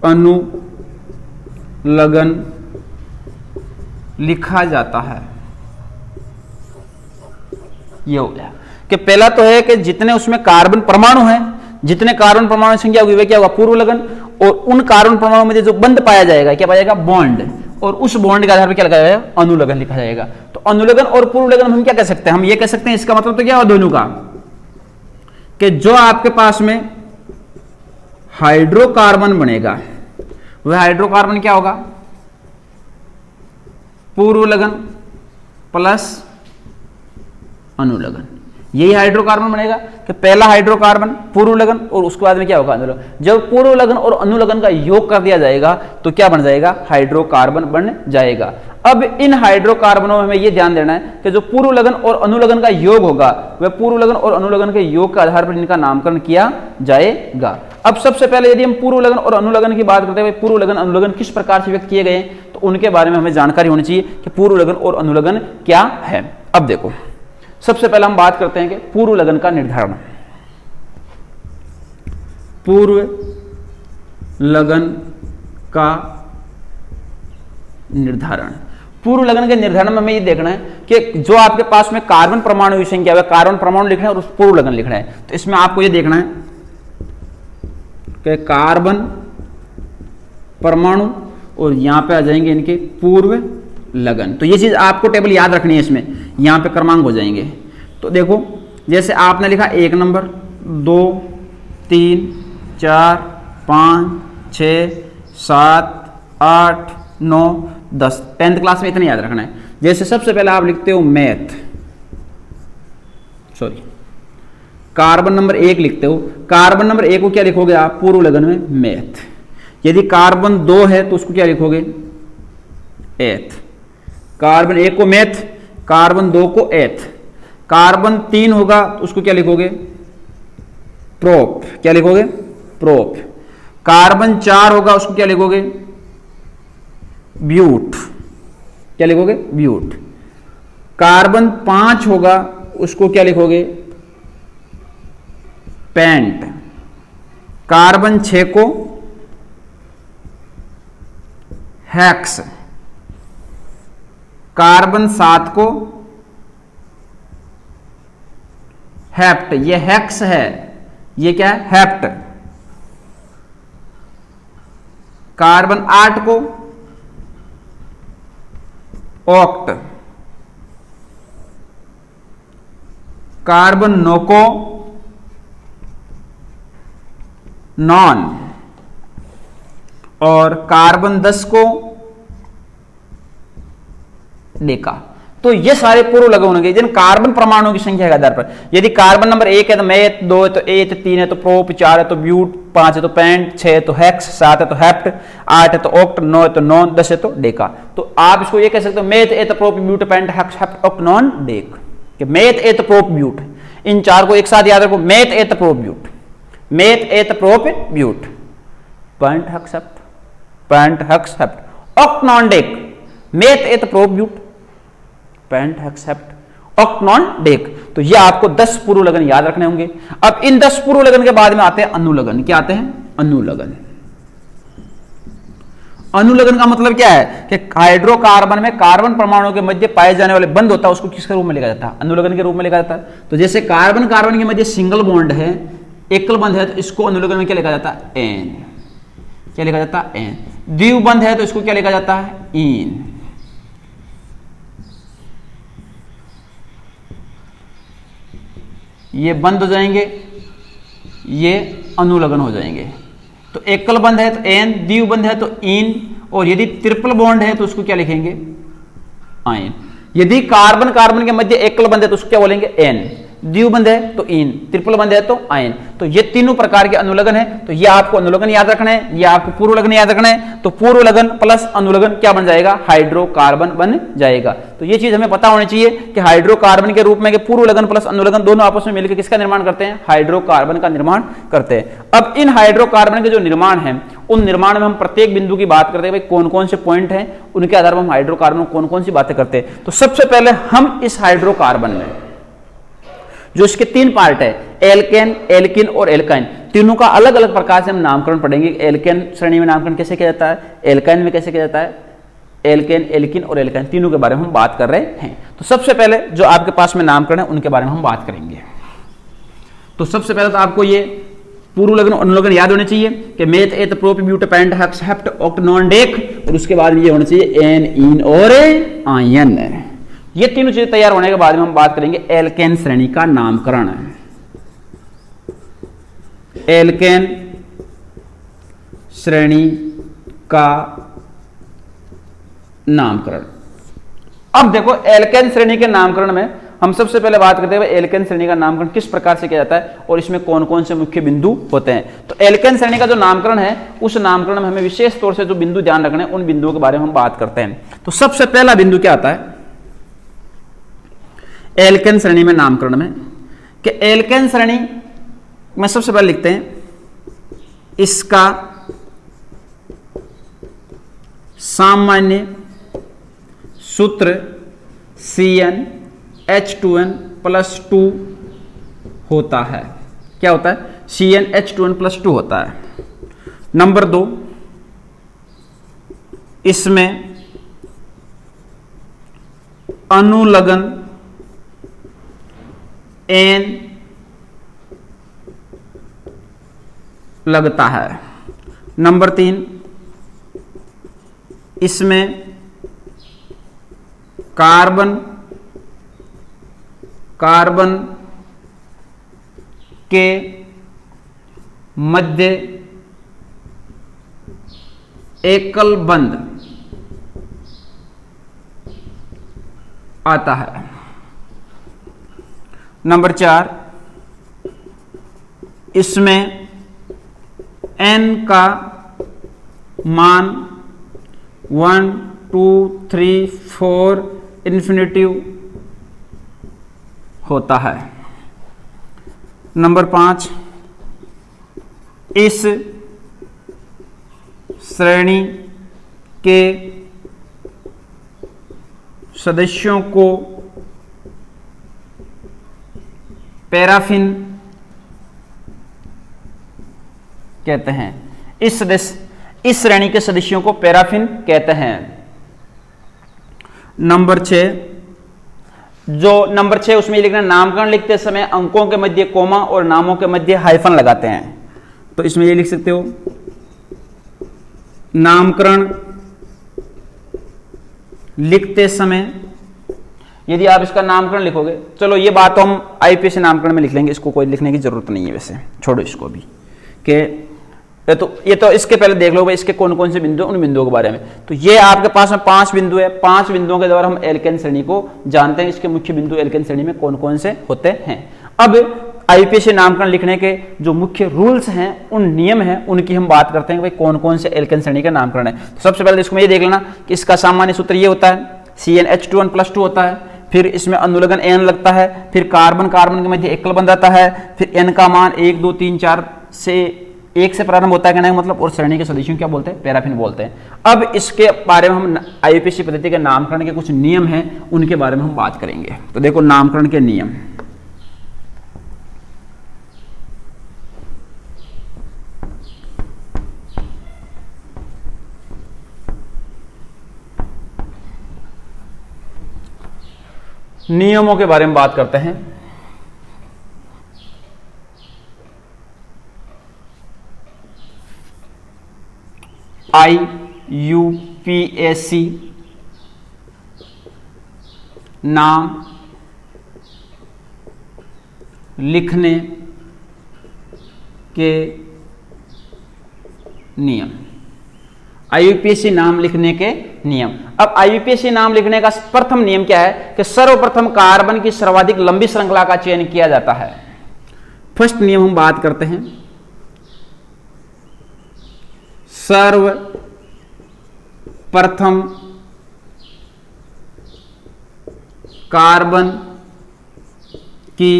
अनुलग्न लिखा जाता है। ये हो गया कि पहला तो है कि जितने उसमें कार्बन परमाणु हैं, जितने कार्बन परमाणु की संख्या होगी वह क्या होगा, पूर्व लगन। और उन कार्बन परमाणु में जो बंध पाया जाएगा क्या पाया जाएगा, बॉन्ड। और उस बॉन्ड के आधार पर क्या लिखा जाएगा, अनुलग्न लिखा जाएगा। तो अनुलग्न और पूर्व लगन हम क्या कह सकते हैं, हम ये कह सकते हैं, इसका मतलब तो क्या हुआ दोनों का, कि जो आपके पास में हाइड्रोकार्बन बनेगा वह हाइड्रोकार्बन क्या होगा, पूर्व लगन प्लस अनुलग्न। यही हाइड्रोकार्बन बनेगा कि पहला हाइड्रोकार्बन पूर्व लगन और उसके बाद में क्या होगा अनुलग्न। जब पूर्व लगन और अनुलग्न का योग कर दिया जाएगा तो क्या बन जाएगा हाइड्रोकार्बन बन जाएगा। अब इन हाइड्रोकार्बनों में हमें यह ध्यान देना है कि जो पूर्व लगन और अनुलग्न का योग होगा वह पूर्व लगन और अनुलग्न के योग के आधार पर इनका नामकरण किया जाएगा। अब सबसे पहले यदि हम पूर्व लगन और अनुलग्न की बात करते हैं, पूर्व लगन अनुलग्न किस प्रकार से व्यक्त किए गए तो उनके बारे में हमें जानकारी होनी चाहिए कि पूर्व लगन और अनुलग्न क्या है। अब देखो सबसे पहले हम बात करते हैं कि पूर्व लगन का निर्धारण। पूर्व लगन का निर्धारण, पूर्व लगन के निर्धारण में हमें ये देखना है कि जो आपके पास में कार्बन परमाणु की संख्या है कार्बन परमाणु लिखना है और उस पूर्व लगन लिखना है। तो इसमें आपको ये देखना है कि कार्बन परमाणु और यहां पे आ जाएंगे इनके पूर्व लगन। तो ये चीज आपको टेबल याद रखनी है, इसमें यहां पे क्रमांक हो जाएंगे। तो देखो जैसे आपने लिखा 1 नंबर 2 3 4 5 6 7 8 9 10 10th क्लास में इतना याद रखना है। जैसे सबसे पहले आप लिखते हो मैथ, सॉरी कार्बन नंबर 1 लिखते हो, कार्बन नंबर 1 को क्या लिखोगे आप पूर्व लगन में मैथ। यदि कार्बन 2 है तो उसको क्या लिखोगे एथ। कार्बन 1 को मैथ, कार्बन 2 को एथ। कार्बन 3 होगा तो उसको क्या लिखोगे प्रोप, क्या लिखोगे प्रोप। कार्बन 4 होगा उसको क्या लिखोगे ब्यूट, क्या लिखोगे ब्यूट। कार्बन 5 होगा उसको क्या लिखोगे पेंट। कार्बन 6 को हेक्स। कार्बन 7 को हेप्ट, ये हेक्स है, ये क्या है हेप्ट। कार्बन 8 को ऑक्ट। कार्बन 9 को नॉन और कार्बन 10 को डेका। तो ये सारे पूर्व लगन होंगे जिन कार्बन परमाणुओं की संख्या के आधार पर। यदि कार्बन नंबर 1 है तो मैथ, 2 है तो एथ, 3 है तो प्रोप, 4 है तो ब्यूट, 5 है तो पेंट, 6 है तो हेक्स, 7 है तो हेप्ट, 8 है तो ऑक्ट, 9 है तो नॉन, 10 है तो डेका। तो आप इसको ये कह सकते हो meth, eth, prop, but, pent, hex, hept, oct, non, dec. कि मैथ, एथ, प्रोप, ब्यूट, इन चार को एक साथ याद रखो। Meth, eth, prop, but, meth, eth, prop, but, pent, hex, hept, pent, hex, hept, oct, non, dec. Meth, eth, prop, but, pent, hex, hept, oct, non, dec. तो ये आपको 10 पूर्व लगन याद रखने होंगे। अब इन 10 पूर्व लगन के बाद में आते हैं अनुलगन। क्या आते हैं अनुलगन। अनुलगन का मतलब क्या है कि हाइड्रोकार्बन में कार्बन परमाणु के मध्य पाए जाने वाले बंध होता है उसको किसके रूप में लिखा जाता है अनुलगन के रूप में लिखा जाता है। तो जैसे कार्बन कार्बन के मध्य सिंगल बॉन्ड है, एकल बंध है, तो इसको अनुलगन में क्या लिखा जाता है एन। क्या लिखा जाता है एन। द्विबंध है तो इसको क्या लिखा जाता है इन। ये बंद हो जाएंगे, ये अनुलगन हो जाएंगे। तो एकल बंध है तो एन, द्विबंध है तो इन, और यदि ट्रिपल बॉन्ड है तो उसको क्या लिखेंगे आयन। यदि कार्बन कार्बन के मध्य एकल बंध है तो उसको क्या बोलेंगे एन, द्विबंध है तो इन, ट्रिपल बंध है तो आयन। तो ये तीनों प्रकार के अनुलगन है। तो ये आपको अनुलगन याद रखना है, ये आपको पूर्व लगन याद रखना है। तो पूर्व लगन प्लस अनुलगन क्या बन जाएगा हाइड्रोकार्बन बन जाएगा। तो ये चीज हमें पता होनी चाहिए कि हाइड्रोकार्बन के रूप में पूर्व लगन प्लस अनुलगन दोनों आपस में मिलकर किसका निर्माण करते हैं हाइड्रोकार्बन का निर्माण करते हैं। अब इन हाइड्रोकार्बन के जो निर्माण है उन निर्माण में हम प्रत्येक बिंदु की बात करते हैं, भाई कौन कौन से पॉइंट हैं उनके आधार पर हम हाइड्रोकार्बन कौन कौन सी बातें करते हैं। तो सबसे पहले हम इस हाइड्रोकार्बन में जो इसके 3 पार्ट है एल्केन, एल्किन और एल्काइन, तीनों का अलग अलग प्रकार से हम नामकरण पढ़ेंगे। एल्केन श्रेणी में नामकरण कैसे किया जाता है, एल्काइन में कैसे किया जाता है, एल्केन, एल्किन और एल्काइन तीनों के बारे में हम बात कर रहे हैं। तो सबसे पहले जो आपके पास में नामकरण है उनके बारे में हम बात करेंगे। तो सबसे पहले तो आपको ये पूर्व लगन और अनुलगन याद होने चाहिए कि meth, eth, prop, but, pent, hex, hept, oct, non, dec, और उसके बाद ये होना चाहिए एन, इन और आयन। ये तीनों चीजें तैयार होने के बाद में हम बात करेंगे एल्केन श्रेणी का नामकरण। एल्केन श्रेणी का नामकरण। अब देखो एल्केन श्रेणी के नामकरण में हम सबसे पहले बात करते हैं एल्केन श्रेणी का नामकरण किस प्रकार से किया जाता है और इसमें कौन कौन से मुख्य बिंदु होते हैं। तो एल्केन श्रेणी का जो नामकरण है उस नामकरण में हमें विशेष तौर से जो बिंदु ध्यान रखने उन बिंदुओं के बारे में हम बात करते हैं। तो सबसे पहला बिंदु क्या आता है एल्केन श्रेणी में नामकरण में कि एल्केन श्रेणी में सबसे पहले लिखते हैं इसका सामान्य सूत्र CnH2n+2 होता है। क्या होता है? CnH2n+2 होता है। नंबर 2, इसमें अनुलग्न N लगता है। नंबर 3, इसमें कार्बन के मध्य एकल बंध आता है। नंबर 4, इसमें N का मान 1, 2, 3, 4 इन्फिनिटिव होता है। नंबर 5, इस श्रेणी के सदस्यों को पैराफिन कहते हैं। इस श्रेणी के सदस्यों को पैराफिन कहते हैं। नंबर 6, उसमें लिखना नामकरण लिखते समय अंकों के मध्य कोमा और नामों के मध्य हाइफन लगाते हैं। तो इसमें ये लिख सकते हो नामकरण लिखते समय यदि आप इसका नामकरण लिखोगे, चलो ये बात तो हम आईपीएससी नामकरण में लिख लेंगे, इसको कोई लिखने की जरूरत नहीं है, वैसे छोड़ो इसको भी कि ये तो इसके पहले देख लो भाई इसके कौन कौन से बिंदु, उन बिंदुओं के बारे में। तो ये आपके पास में 5 बिंदु है, 5 बिंदुओं के द्वारा हम एल्केन श्रेणी को जानते हैं। इसके मुख्य बिंदु एल्केन श्रेणी में कौन कौन से होते हैं। अब आईपीएससी नामकरण लिखने के जो मुख्य रूल्स हैं, उन नियम हैं, उनकी हम बात करते हैं भाई कौन कौन से एल्केन श्रेणी का नामकरण है। तो सबसे पहले इसको ये देख लेना कि इसका सामान्य सूत्र ये होता है CnH2n+2 होता है। फिर इसमें अनुलग्न N लगता है। फिर कार्बन के मध्य एकल बंध आता है। फिर N का मान 1, 2, 3, 4 से 1 से प्रारंभ होता है, कहने का मतलब, और श्रेणी के सदस्यों क्या बोलते हैं? पैराफिन बोलते हैं। अब इसके बारे में हम आईपीएससी पद्धति के नामकरण के कुछ नियम हैं, उनके बारे में हम बात करेंगे। तो देखो नामकरण के नियम। नियमों के बारे में बात करते हैं। IUPAC नाम लिखने के नियम। आईयूपीएसी नाम लिखने के नियम। अब आईयूपीएसी नाम लिखने का प्रथम नियम क्या है कि सर्वप्रथम कार्बन की सर्वाधिक लंबी श्रृंखला का चयन किया जाता है। फर्स्ट नियम हम बात करते हैं, सर्वप्रथम कार्बन की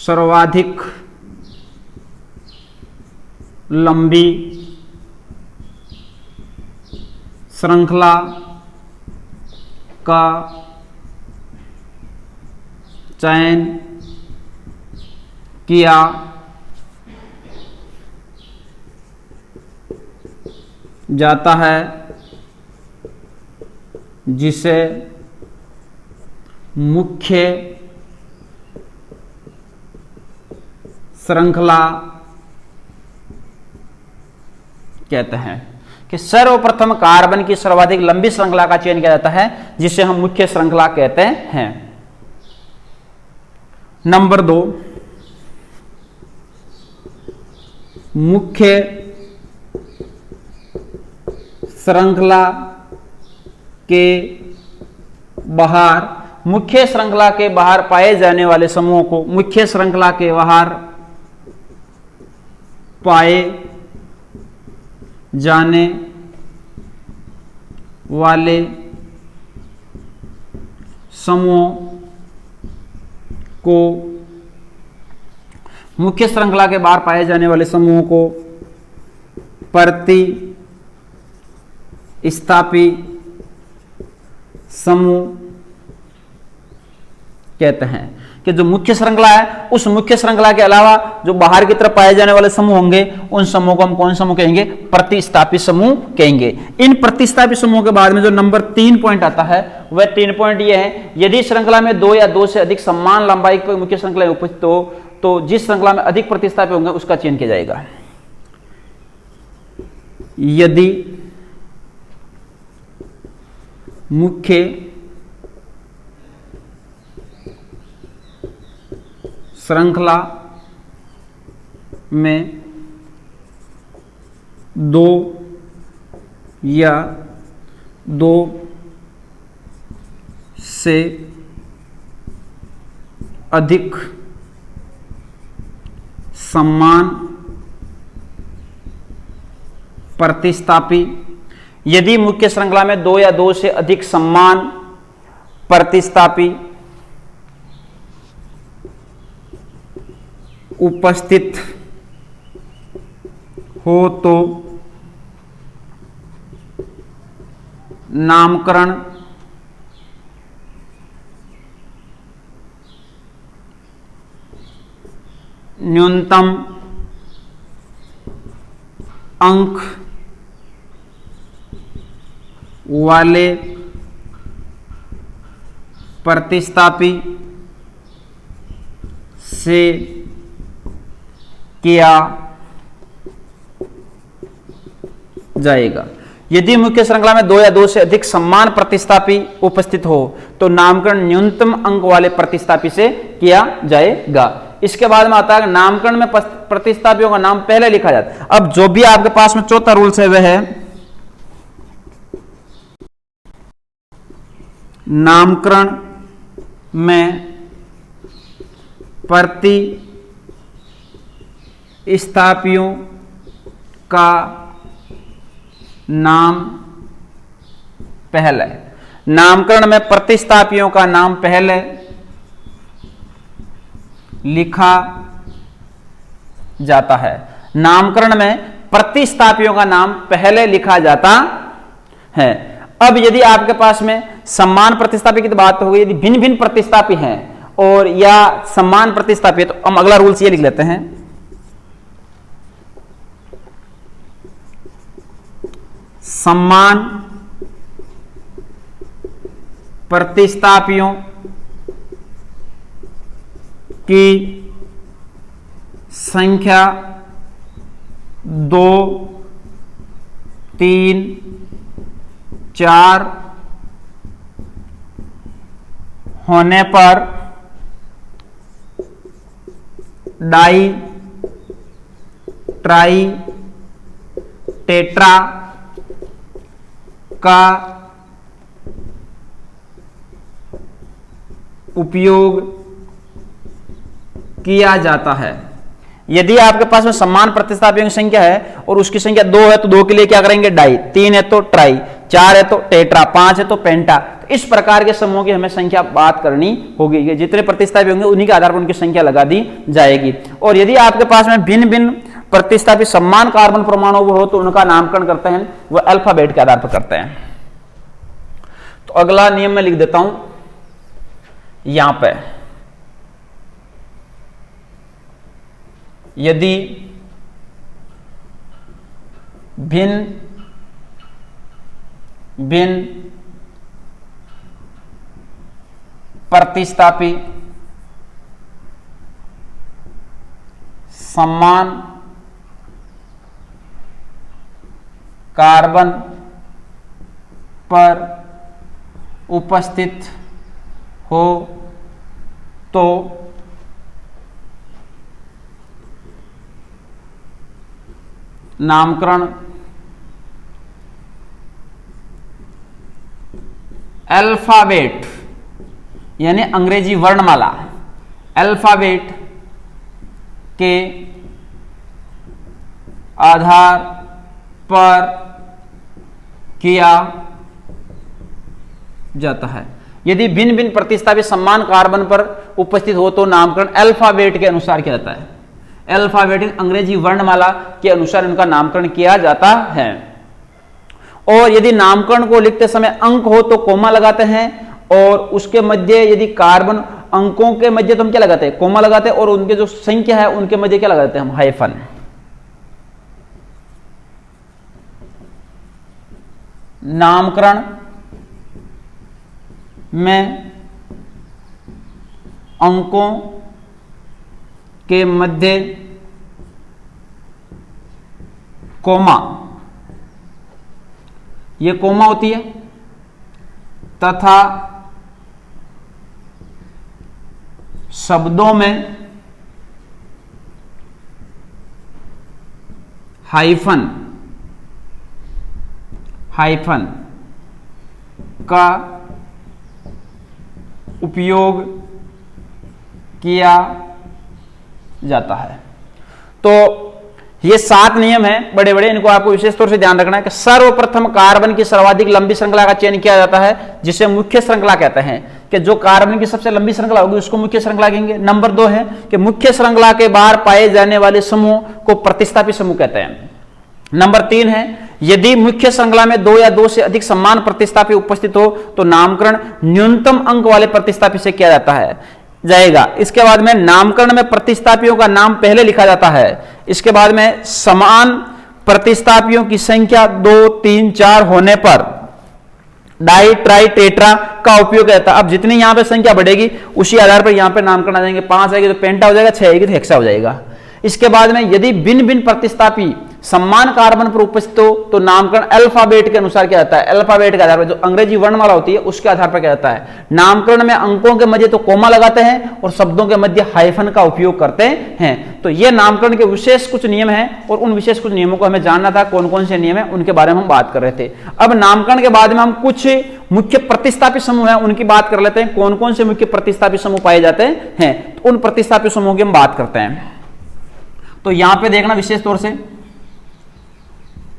सर्वाधिक लंबी श्रृंखला का चयन किया जाता है, जिसे मुख्य श्रृंखला कहते हैं। कि सर्वप्रथम कार्बन की सर्वाधिक लंबी श्रृंखला का चयन किया जाता है, जिसे हम मुख्य श्रृंखला कहते हैं। नंबर 2, मुख्य श्रृंखला के बाहर, मुख्य श्रृंखला के बाहर पाए जाने वाले समूहों को, मुख्य श्रृंखला के बाहर पाए जाने वाले समूहों को, मुख्य श्रृंखला के बाहर पाए जाने वाले समूहों को प्रतिस्थापी समूह कहते हैं। कि जो मुख्य श्रृंखला है, उस मुख्य श्रृंखला के अलावा जो बाहर की तरफ पाए जाने वाले समूह होंगे, उन समूह को हम कौन समूह कहेंगे? प्रतिस्थापी समूह कहेंगे। इन प्रतिस्थापी समूह के बाद में जो नंबर 3 पॉइंट आता है, वह 3 पॉइंट ये है, यदि श्रृंखला में 2 या 2 से अधिक समान लंबाई की मुख्य श्रृंखला उपस्थित हो, तो जिस श्रृंखला में अधिक प्रतिस्थापी होंगे उसका चयन किया जाएगा। यदि मुख्य श्रृंखला में 2 या 2 से अधिक समान प्रतिस्थापी, यदि मुख्य श्रृंखला में 2 या 2 से अधिक समान प्रतिस्थापी उपस्थित हो तो नामकरण न्यूनतम अंक वाले प्रतिस्थापी से किया जाएगा। यदि मुख्य श्रृंखला में 2 या 2 से अधिक समान प्रतिस्थापी उपस्थित हो तो नामकरण न्यूनतम अंक वाले प्रतिस्थापी से किया जाएगा। इसके बाद में आता है नामकरण में प्रतिस्थापियों का नाम पहले लिखा जाता है। अब जो भी आपके पास में चौथा रूल्स है वह है नामकरण में प्रतिस्थापियों का नाम पहले, नामकरण में प्रतिस्थापियों का नाम पहले लिखा जाता है। नामकरण में प्रतिस्थापियों का नाम पहले लिखा जाता है। अब यदि आपके पास में समान प्रतिस्थापी की तो बात हो गई, यदि भिन्न भिन्न प्रतिस्थापी हैं और या समान प्रतिस्थापी, तो हम अगला रूल्स ये लिख लेते हैं, समान प्रतिस्थापियों की संख्या 2, 3, 4 होने पर डाई, ट्राई, टेट्रा का उपयोग किया जाता है। यदि आपके पास में समान प्रतिस्थापियों की संख्या है और उसकी संख्या 2 है तो 2 के लिए क्या करेंगे? डाई, 3 है तो ट्राई, 4 है तो टेट्रा, 5 है तो पेंटा। तो इस प्रकार के समूहों की हमें संख्या बात करनी होगी। जितने प्रतिस्थापी होंगे उन्हीं के आधार पर उनकी संख्या लगा दी जाएगी। और यदि आपके पास में भिन्न भिन्न प्रतिस्थापी समान कार्बन परमाणु हो तो उनका नामकरण करते हैं वह अल्फाबेट के आधार पर करते हैं। तो अगला नियम मैं लिख देता हूं यहां पे, यदि भिन्न भिन्न प्रतिस्थापी समान कार्बन पर उपस्थित हो तो नामकरण अल्फाबेट यानी अंग्रेजी वर्णमाला, अल्फाबेट के आधार पर किया जाता है। यदि भिन्न भिन्न प्रतिस्थापित समान कार्बन पर उपस्थित हो तो नामकरण अल्फाबेट के अनुसार किया जाता है। अल्फाबेटिक अंग्रेजी वर्णमाला के अनुसार इनका नामकरण किया जाता है। और यदि नामकरण को लिखते समय अंक हो तो कोमा लगाते हैं, और उसके मध्य यदि कार्बन अंकों के मध्य तो हम क्या लगाते हैं, कोमा लगाते हैं, और उनके जो संख्या है उनके मध्य क्या लगाते हैं हम, हाइफन। नामकरण में अंकों के मध्य कोमा, ये कोमा होती है, तथा शब्दों में हाइफन, हाइफन का उपयोग किया जाता है। तो ये 7 नियम हैं बड़े बड़े, इनको आपको विशेष तौर से ध्यान रखना है कि सर्वप्रथम कार्बन की सर्वाधिक लंबी श्रृंखला का चयन किया जाता है, जिसे मुख्य श्रृंखला कहते हैं, कि जो कार्बन की सबसे लंबी श्रृंखला होगी उसको मुख्य श्रृंखला कहेंगे। नंबर 2 है कि मुख्य श्रृंखला के बाहर पाए जाने वाले समूह को प्रतिस्थापित समूह कहते हैं। नंबर 3 है यदि मुख्य श्रृंखला में 2 या 2 से अधिक समान प्रतिस्थापी उपस्थित हो तो नामकरण न्यूनतम अंक वाले प्रतिस्थापी से किया जाता है जाएगा। इसके बाद में नामकरण में प्रतिस्थापियों का नाम पहले लिखा जाता है। इसके बाद में समान प्रतिस्थापियों की संख्या 2, 3, 4 होने पर डाई, ट्राई, टेट्रा का उपयोग किया जाता है। अब जितनी यहां पे संख्या बढ़ेगी उसी आधार पर यहां पे नामकरण आ जाएंगे। 5 आएगी तो पेंटा हो जाएगा, 6 आएगी तो हेक्सा हो जाएगा। इसके बाद में यदि भिन्न भिन्न प्रतिस्थापी समान कार्बन पर उपस्थित हो तो नामकरण अल्फाबेट के अनुसार किया जाता है। अल्फाबेट के आधार पर, जो अंग्रेजी वर्णमाला होती है उसके आधार पर किया जाता है। नामकरण में अंकों के मध्य तो कोमा लगाते हैं और शब्दों के मध्य हाइफन का उपयोग करते हैं। तो ये नामकरण के विशेष कुछ नियम हैं, और उन विशेष कुछ नियमों को हमें जानना था, कौन कौन से नियम है उनके बारे में हम बात कर रहे थे। अब नामकरण के बाद में हम कुछ मुख्य प्रतिस्थापी समूह है उनकी बात कर लेते हैं। कौन कौन से मुख्य प्रतिस्थापी समूह पाए जाते हैं, तो उन प्रतिस्थापी समूह की हम बात करते हैं। तो यहां पे देखना विशेष तौर से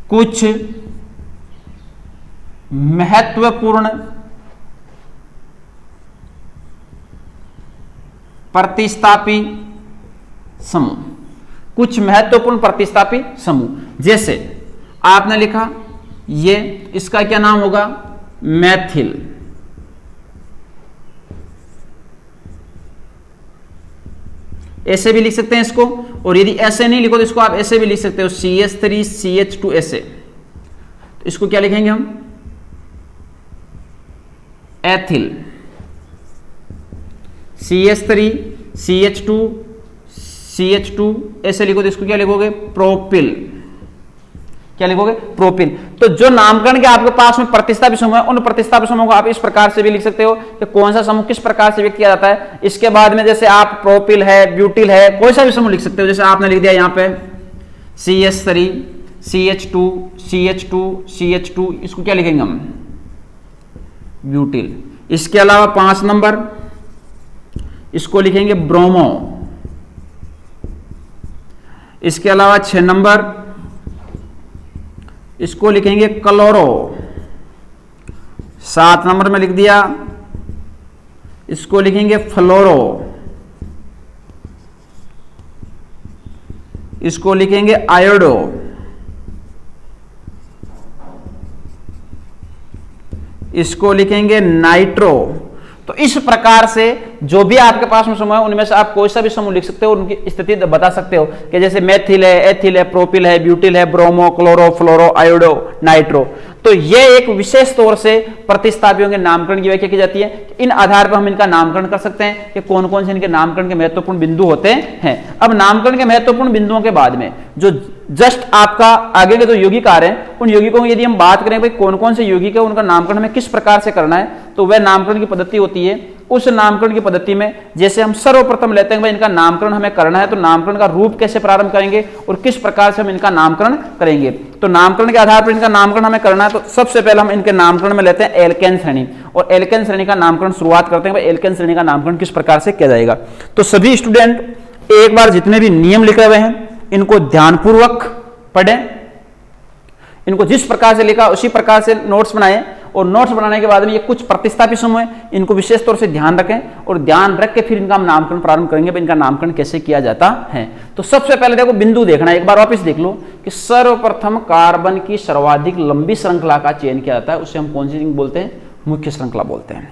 कुछ महत्वपूर्ण प्रतिस्थापी समूह, कुछ महत्वपूर्ण प्रतिस्थापी समूह। जैसे आपने लिखा ये, इसका क्या नाम होगा, मैथिल। ऐसे भी लिख सकते हैं इसको, और यदि ऐसे नहीं लिखो तो इसको आप ऐसे भी लिख सकते हो, CH3 CH2 ऐसे। तो इसको क्या लिखेंगे हम, एथिल। CH3 CH2 CH2 ऐसे लिखो तो इसको क्या लिखोगे, प्रोपिल। क्या लिखोगे, प्रोपिल। तो जो नामकरण के आपके पास में प्रतिस्थापी समूह है उन प्रतिस्थापी समूह को आप इस प्रकार से भी लिख सकते हो कि कौन सा समूह किस प्रकार से व्यक्त किया जाता है। इसके बाद में जैसे आप प्रोपिल है, ब्यूटिल है, कोई सा भी समूह लिख सकते हो। जैसे आपने लिख दिया यहां पे CH3 CH2 CH2 CH2, इसको क्या लिखेंगे हम, ब्यूटिल। इसके अलावा 5 नंबर इसको लिखेंगे ब्रोमो। इसके अलावा 6 नंबर इसको लिखेंगे क्लोरो। 7 नंबर में लिख दिया, इसको लिखेंगे फ्लोरो। इसको लिखेंगे आयोडो। इसको लिखेंगे नाइट्रो। तो इस प्रकार से जो भी आपके पास में समूह है उनमें से आप कोई सा भी समूह लिख सकते हो, उनकी स्थिति बता सकते हो कि जैसे मेथिल है, एथिल है, प्रोपिल है, ब्यूटिल है, ब्रोमो, क्लोरो, फ्लोरो, आयोडो, नाइट्रो। तो ये एक विशेष तौर से प्रतिस्थापियों के नामकरण की व्याख्या की जाती है। इन आधार पर हम इनका नामकरण कर सकते हैं कि कौन कौन से इनके नामकरण के महत्वपूर्ण बिंदु होते हैं। अब नामकरण के महत्वपूर्ण बिंदुओं के बाद में जो जस्ट आपका आगे के जो यौगिक आ रहे हैं उन यौगिकों की यदि हम बात करें भाई कौन कौन से यौगिक है, उनका नामकरण हमें किस प्रकार से करना है, तो वह नामकरण की पद्धति होती है। उस नामकरण की पद्धति में जैसे हम सर्वप्रथम लेते हैं भाई इनका नामकरण हमें करना है, तो नामकरण का रूप कैसे प्रारंभ करेंगे और किस प्रकार से हम इनका नामकरण करेंगे। तो नामकरण के आधार पर इनका नामकरण हमें करना है, तो सबसे पहले हम इनके नामकरण में लेते हैं एल्केन श्रेणी। और एल्केन श्रेणी का नामकरण शुरुआत करते हैं। भाई एल्केन श्रेणी का नामकरण किस प्रकार से किया जाएगा। तो सभी स्टूडेंट एक बार जितने भी नियम लिखे हुए हैं इनको ध्यानपूर्वक पढ़ें, इनको जिस प्रकार से लिखा उसी प्रकार से नोट्स बनाएं, और नोट्स बनाने के बाद में ये कुछ प्रतिस्थापी समूह है, इनको विशेष तौर से ध्यान रखें और ध्यान रख के फिर इनका हम नामकरण प्रारंभ करेंगे। इनका नामकरण कैसे किया जाता है। तो सबसे पहले देखो बिंदु देखना है, एक बार वापस देख लो कि सर्वप्रथम कार्बन की सर्वाधिक लंबी श्रृंखला का चयन किया जाता है, उसे हम कौन सी रिंग बोलते हैं, मुख्य श्रृंखला बोलते हैं।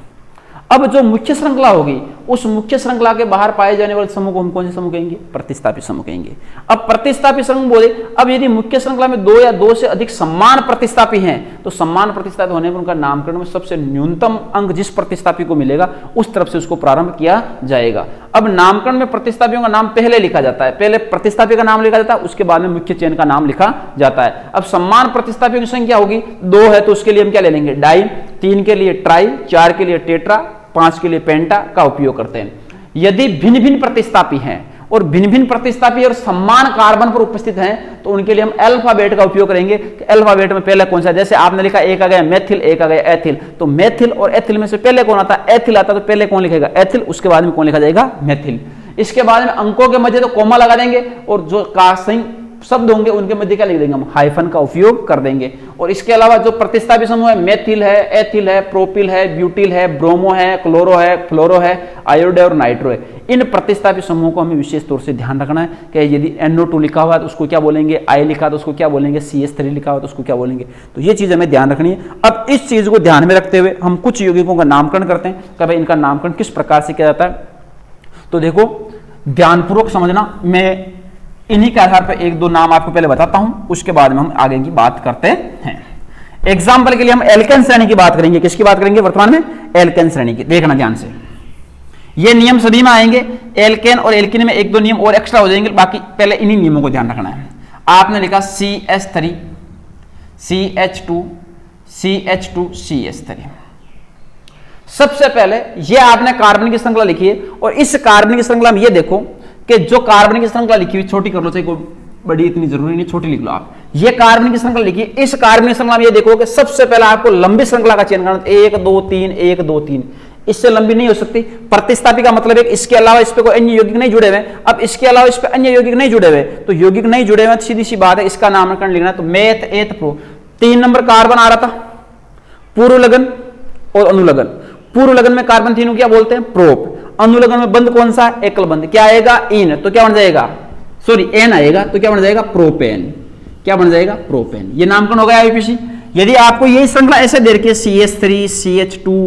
अब जो मुख्य श्रृंखला होगी उस मुख्य श्रृंखला के बाहर पाए जाने वाले समूह को हम कौन से समूह कहेंगे, प्रतिस्थापी समूह कहेंगे। अब प्रतिस्थापी समूह बोले, अब यदि मुख्य श्रृंखला में दो या दो से अधिक समान प्रतिस्थापी हैं तो समान प्रतिस्थापी होने पर उनका नामकरण में सबसे न्यूनतम अंक जिस प्रतिस्थापी को मिलेगा उस तरफ से उसको प्रारंभ किया जाएगा। अब नामकरण में प्रतिस्थापियों का नाम पहले लिखा जाता है, पहले प्रतिस्थापी का नाम लिखा जाता है, उसके बाद में मुख्य चयन का नाम लिखा जाता है। अब समान प्रतिस्थापियों की संख्या होगी, 2 है तो उसके लिए हम क्या ले लेंगे, डाई, 3 के लिए ट्राई, 4 के लिए टेट्रा, 5 के लिए पेंटा का उपयोग करते हैं। यदि भिन्न भिन्न प्रतिस्थापी हैं और भिन्न भिन्न प्रतिस्थापी और समान कार्बन पर उपस्थित हैं तो उनके लिए हम अल्फाबेट का उपयोग करेंगे। अल्फाबेट में पहले कौन सा, जैसे आपने लिखा एक आ गया मेथिल, एक आ गया एथिल, तो मेथिल और एथिल में से पहले कौन आता है, एथिल आता है, तो पहले कौन लिखेगा, एथिल, उसके बाद में कौन लिखा जाएगा, मेथिल। इसके बाद में अंकों के मध्य तो कोमा लगा देंगे और जो सही शब्द होंगे उनके मध्य क्या लिख देंगे, हम हाइफन का उपयोग कर देंगे। और इसके अलावा जो प्रतिस्थापी समूह है, मेथिल है, एथिल है, प्रोपिल है, ब्यूटिल है, ब्रोमो है, क्लोरो है, फ्लोरो है, आयोडे और नाइट्रो है, इन प्रतिस्थापी समूहों को हमें विशेष तौर से ध्यान रखना है कि यदि NO2 लिखा हुआ है तो उसको क्या बोलेंगे, I लिखा तो उसको क्या बोलेंगे, CH3 लिखा हुआ तो उसको क्या बोलेंगे। तो ये चीज हमें ध्यान रखनी है। अब इस चीज को ध्यान में रखते हुए हम कुछ यौगिकों का नामकरण करते हैं कि भाई इनका नामकरण किस प्रकार से किया जाता है। तो देखो ध्यानपूर्वक समझना, मैं इन्हीं के आधार पर एक दो नाम आपको पहले बताता हूं, उसके बाद में हम आगे की बात करते हैं। एग्जाम्पल के लिए हम एल्केन श्रेणी की बात करेंगे। किसकी बात करेंगे वर्तमान में, एल्केन श्रेणी की। देखना ध्यान से, ये नियम सभी में आएंगे, एल्केन और एल्किन में एक दो नियम और एक्स्ट्रा हो जाएंगे, बाकी पहले इन्हीं नियमों को ध्यान रखना है। आपने लिखा CH3 CH2 CH2 CH3, सबसे पहले ये आपने कार्बन की श्रृंखला लिखी है और इस कार्बन की श्रृंखला में ये देखो कि जो कार्बन की श्रृंखला लिखी हुई, छोटी कर लो, चाहे कोई बड़ी इतनी जरूरी नहीं, छोटी लिख लो आप। ये कार्बन की श्रृंखला लिखी, इस कार्बन की श्रृंखला में ये देखो कि सबसे पहले आपको लंबी श्रृंखला का चयन करना, 1 2 3 1 2 3, इससे लंबी नहीं हो सकती। प्रतिस्थापी का मतलब है इसके अलावा इस पे कोई अन्य यौगिक नहीं जुड़े हुए। अब इसके अलावा इस पे अन्य यौगिक नहीं जुड़े हुए, तो यौगिक नहीं जुड़े हुए सीधी सी बात है इसका नामकरण लिखना। तो मेथ एथ प्रो, 3 नंबर कार्बन आ रहा था, पूर्व लगन और अनुलगन। पूर्व लगन में कार्बन तीनों क्या बोलते हैं, प्रोप। अनुलगन में बंद कौन सा, एकल बंद, क्या आएगा, इन, तो क्या बन जाएगा, सॉरी एन आएगा, तो क्या बन जाएगा, प्रोपेन। क्या बन जाएगा, प्रोपेन। ये नामकरण हो गया आईपीसी। यदि आपको यही श्रृंखला ऐसे दे रखी है CH3 CH2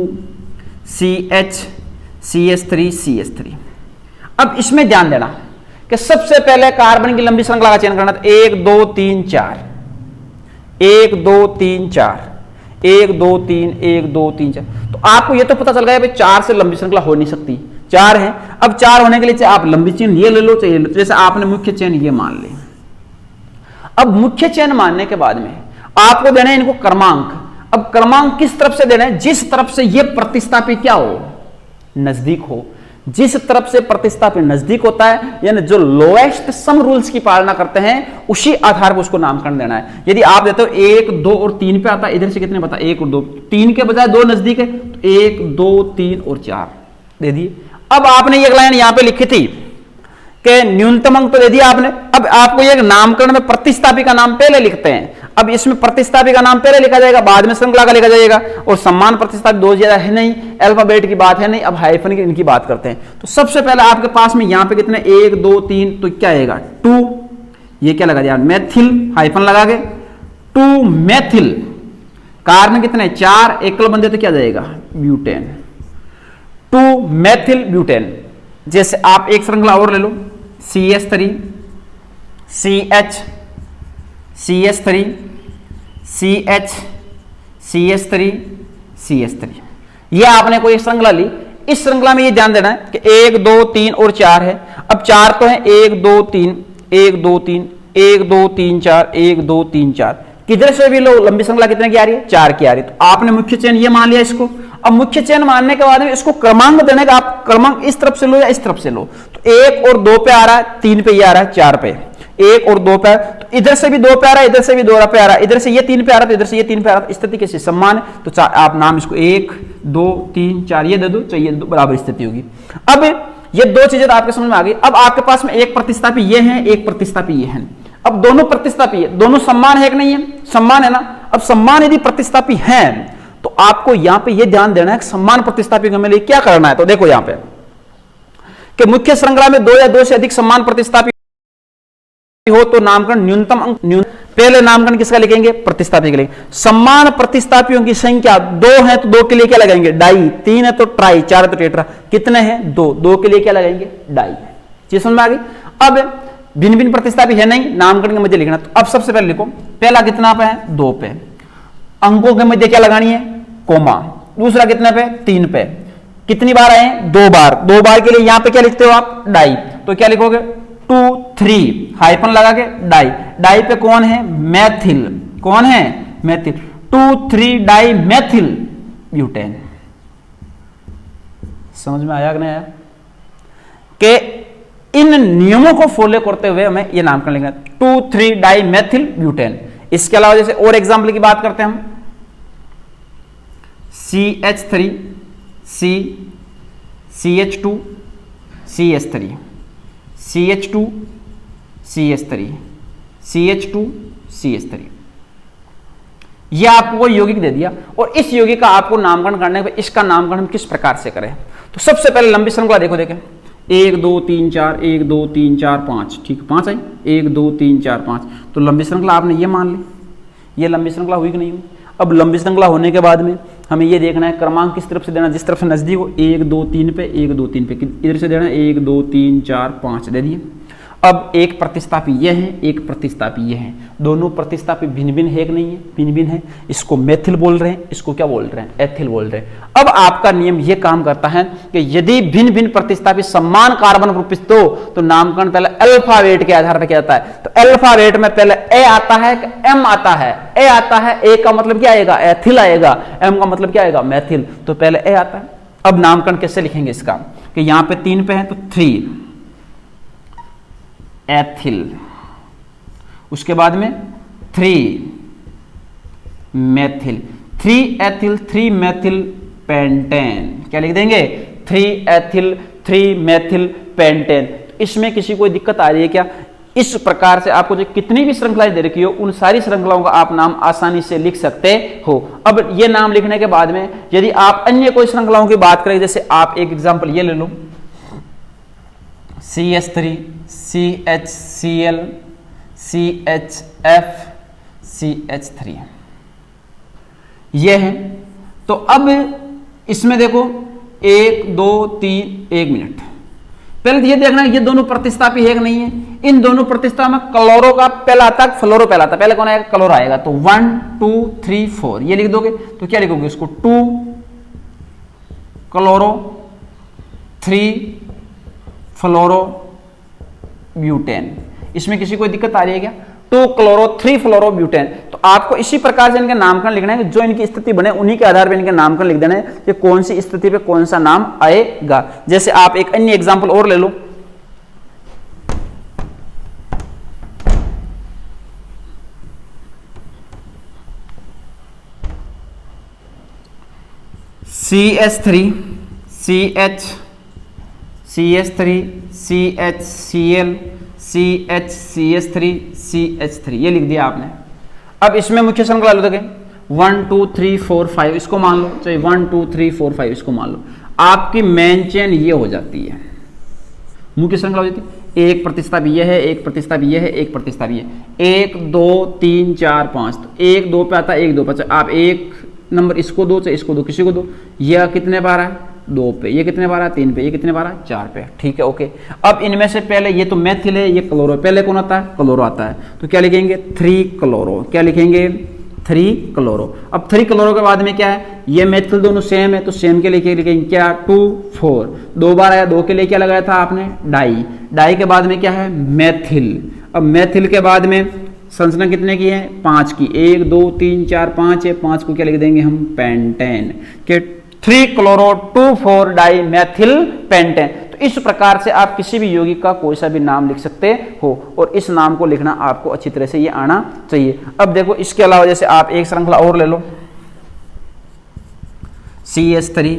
CH CH3 CH3, अब इसमें ध्यान देना कि सबसे पहले कार्बन की लंबी श्रृंखला का चयन करना, 1 2 3 4 1 2 3 4 1 2 3 1 2 3 4। तो आपको ये तो पता चल गया भाई 4 से लंबी श्रृंखला हो नहीं सकती, 4 है। अब 4 होने के लिए चाहे आप लंबी चेन ये ले लो चाहे ये ले लो, जैसे आपने मुख्य चेन ये मान ली। अब मुख्य चेन मानने के बाद में आपको देना है इनको क्रमांक। अब क्रमांक किस तरफ से देना है, जिस तरफ से ये प्रतिस्थापी क्या हो, नजदीक हो। जिस तरफ से प्रतिस्थापी नजदीक होता है, यानी जो लोएस्ट सम रूल्स की पालना करते हैं, उसी आधार पर उसको नामकरण देना है। यदि आप देते हो 1 2 और 3 पे आता है, इधर से कितने पता, 1 और 2, 3 के बजाय 2 नजदीक है, तो 1 2 3 और 4 दे दिए। अब आपने ये लाइन यहां पे लिखी थी कि न्यूनतम अंक तो दे दिया आपने। अब आपको ये नामकरण में प्रतिस्थापी का नाम पहले लिखते हैं। अब इसमें प्रतिस्थापी का नाम पहले लिखा जाएगा, बाद में श्रृंखला का लिखा जाएगा, और समान प्रतिस्थापी 2 ज्यादा है नहीं, अल्फाबेट की बात है नहीं। अब हाइफन की इनकी बात करते हैं। तो सबसे पहले आपके पास में यहां पे कितने, 1 2 3, तो क्या आएगा 2, ये क्या लगा दिया, मेथिल, हाइफन लगा के 2 मेथिल। कार्बन कितने, 4, एकल बंदे तो क्या जाएगा, ब्यूटेन, 2 मेथिल ब्यूटेन। जैसे आप एक श्रृंखला और ले लो, CH3 CH CH3 CH CH3 CH3, ये आपने कोई श्रृंखला ली। इस श्रृंखला में ये ध्यान देना है कि 1 2 3 और 4 है। अब 4 तो है, 1 2 3 1 2 3 1 2 3 4 1 2 3 4, किधर से भी लो लंबी श्रृंखला कितने की आ रही है, 4 की आ रही है। तो आपने मुख्य चयन ये मान लिया इसको। अब मुख्य चयन मानने के बाद में इसको क्रमांक देने का, आप क्रमांक इस तरफ से लो या इस तरफ से लो। तो 1 और 2 पे आ रहा है, 3 पे ये आ रहा है, 4 पे। एक और दो पैर, तो इधर से भी दो पैर है, इधर से भी दो पैर है, इधर से ये तीन पैर है, तो इधर से ये तीन पैर है, इस स्थिति कैसे समान है, तो आप नाम इसको 1 2 3 4 ये दे दो, चाहिए दो, बराबर स्थिति होगी। अब ये दो चीजें तो आपके समझ में आ गई। अब आपके पास में एक प्रतिस्थापी ये है, एक प्रतिस्थापी ये है। अब दोनों प्रतिस्थापी है, दोनों समान है कि नहीं है, समान है ना। अब समान यदि प्रतिस्थापी है तो आपको यहां पे ये ध्यान देना है कि समान प्रतिस्थापी के लिए क्या करना है। तो देखो यहां पे कि मुख्य श्रृंखला में दो या दो से अधिक समान प्रतिस्थापी हो तो नामकरण न्यूनतम अंक पहले नामकरण किसका लिखेंगे, प्रतिस्थापी के लिए। समान प्रतिस्थापियों की संख्या 2 है तो 2 के लिए क्या लगाएंगे, डाई। 3 है तो ट्राई, 4 है तो टेट्रा। कितने हैं, 2, 2 के लिए क्या लगाएंगे, डाई। चीज समझ में आ गई। अब भिन्न भिन्न प्रतिस्थापी है नहीं, नामकरण के मध्य लिखना। तो अब सबसे पहले लिखो, पहला कितना पे है, 2 पे, अंकों के मध्य क्या लगानी है, कोमा। दूसरा कितने पे, 3 पे, कितनी बार आए, 2 बार। 2 बार के लिए यहां पे क्या लिखते हो आप, डाई। तो क्या लिखोगे, 2 3 हाइफन लगा के डाई। डाई पे कौन है, मैथिल, कौन है, मैथिल। 2 3 die Maithil butane. समझ में आया कि नहीं आया, कि इन नियमों को फॉलो करते हुए हमें ये नामकरण लिखना है, 2 3 डाई मैथिल ब्यूटेन। इसके अलावा जैसे और एग्जाम्पल की बात करते हैं हम, CH3 CH2 CH3 CH2 CH3 CH2 CH3। यह आपको कोई यौगिक दे दिया और इस यौगिक का आपको नामकरण करने के, इसका नामकरण हम किस प्रकार से करें। तो सबसे पहले लंबी श्रृंखला देखो, देखें 1 2 3 4 1 2 3 4 5, ठीक है 5 आई, 1 2 3 4 5। तो लंबी श्रृंखला आपने ये मान ली, ये लंबी श्रृंखला हुई कि नहीं हुई। अब लंबी श्रृंखला होने के बाद में हमें ये देखना है क्रमांक किस तरफ से देना, जिस तरफ से नजदीक हो। 1 2 3 पे, 1 2 3 पे, इधर से देना 1 2 3 4 5 दे दिए। अब एक प्रतिस्थापी ये है, एक प्रतिस्थापी ये है, दोनों प्रतिस्थापी भिन्न भिन्न है कि नहीं है, भिन्न भिन्न है। इसको मेथिल बोल रहे हैं, इसको क्या बोल रहे हैं, एथिल बोल रहे हैं। अब आपका नियम ये काम करता है कि यदि भिन्न भिन्न प्रतिस्थापी समान कार्बन ग्रुपित हो तो नामकरण पहले अल्फाबेट के आधार पर किया जाता है। तो अल्फाबेट में पहले ए आता है कि एम आता है, ए आता है, ए का मतलब क्या आएगा, एथिल आएगा, एम का मतलब क्या आएगा, मैथिल। तो पहले ए आता है। अब नामकरण कैसे लिखेंगे इसका, कि यहां पे 3 पे है तो 3 एथिल, उसके बाद में 3 मेथिल, 3 एथिल 3 मेथिल पेंटेन। क्या लिख देंगे, 3 एथिल 3 मेथिल पेंटेन। इसमें किसी को दिक्कत आ रही है क्या, इस प्रकार से आपको जो कितनी भी श्रृंखलाएं दे रखी हो उन सारी श्रृंखलाओं का आप नाम आसानी से लिख सकते हो। अब ये नाम लिखने के बाद में यदि आप अन्य कोई श्रृंखलाओं की बात करें, जैसे आप एक एग्जांपल ये ले लो, CH3 CHCl CHF CH3 ये है। तो अब इसमें देखो 1 2 3 1 मिनट, पहले तो ये देखना है ये दोनों प्रतिस्थापी है कि नहीं है। इन दोनों प्रतिस्थापी में क्लोरो का पहला आता है, फ्लोरो पहला आता है, पहले कौन आएगा, क्लोरो आएगा। तो 1 2 3 4 ये लिख दोगे तो क्या लिखोगे इसको, 2 क्लोरो 3 फ्लोरो ब्यूटेन। इसमें किसी को दिक्कत आ रही है क्या, 2 क्लोरो 3 फ्लोरो ब्यूटेन। तो आपको इसी प्रकार से इनके नामकरण लिखना है, जो इनकी स्थिति बने उन्हीं के आधार पर इनके नामकरण लिख देना है कि कौन सी स्थिति पे कौन सा नाम आएगा। जैसे आप एक अन्य एग्जांपल और ले लो, CH3 CH CH3 CHCl CHCH3 CH3 ये लिख दिया आपने। अब इसमें मुख्य श्रृंखला लो, देखें 1 2 3 4 5 इसको मान लो, चाहे 1 2 3 4 5 इसको मान लो। आपकी मेन चेन ये हो जाती है, मुख्य श्रृंखला हो जाती है। एक प्रतिस्थापी ये है, एक प्रतिस्थापी ये है, एक प्रतिस्थापी है, 1 2 3 4 5। तो 1 2 पे आता है, 1 2 पे आप एक नंबर इसको दो, चाहे इसको दो, किसी को दो। यह कितने बार है, 2 पे, ये कितने बार है, 3 पे, ये कितने बार है, 4 पे, ठीक है ओके। अब इनमें से पहले ये तो मेथिल है, ये क्लोरो, पहले कौन आता है, क्लोरो आता है। तो क्या लिखेंगे, 3 क्लोरो, क्या लिखेंगे, 3 क्लोरो। अब 3 क्लोरो के बाद में क्या है, ये मेथिल दोनों सेम है तो सेम के लिए लिखेंगे क्या, 2 4, 2 बार आया, 2 के लिए क्या लगाया था आपने, डाई। डाई के बाद में क्या है, मेथिल। अब मेथिल के बाद में संरचना कितने की है, 5 की, 1 2 3 4 5 है, 5 को क्या लिख देंगे हम, पेंटेन के 3 क्लोरो 2 4 डाई मेथिल पेंटेन। तो इस प्रकार से आप किसी भी यौगिक का कोई सा भी नाम लिख सकते हो और इस नाम को लिखना आपको अच्छी तरह से ये आना चाहिए। अब देखो इसके अलावा जैसे आप एक श्रृंखला और ले लो, CH3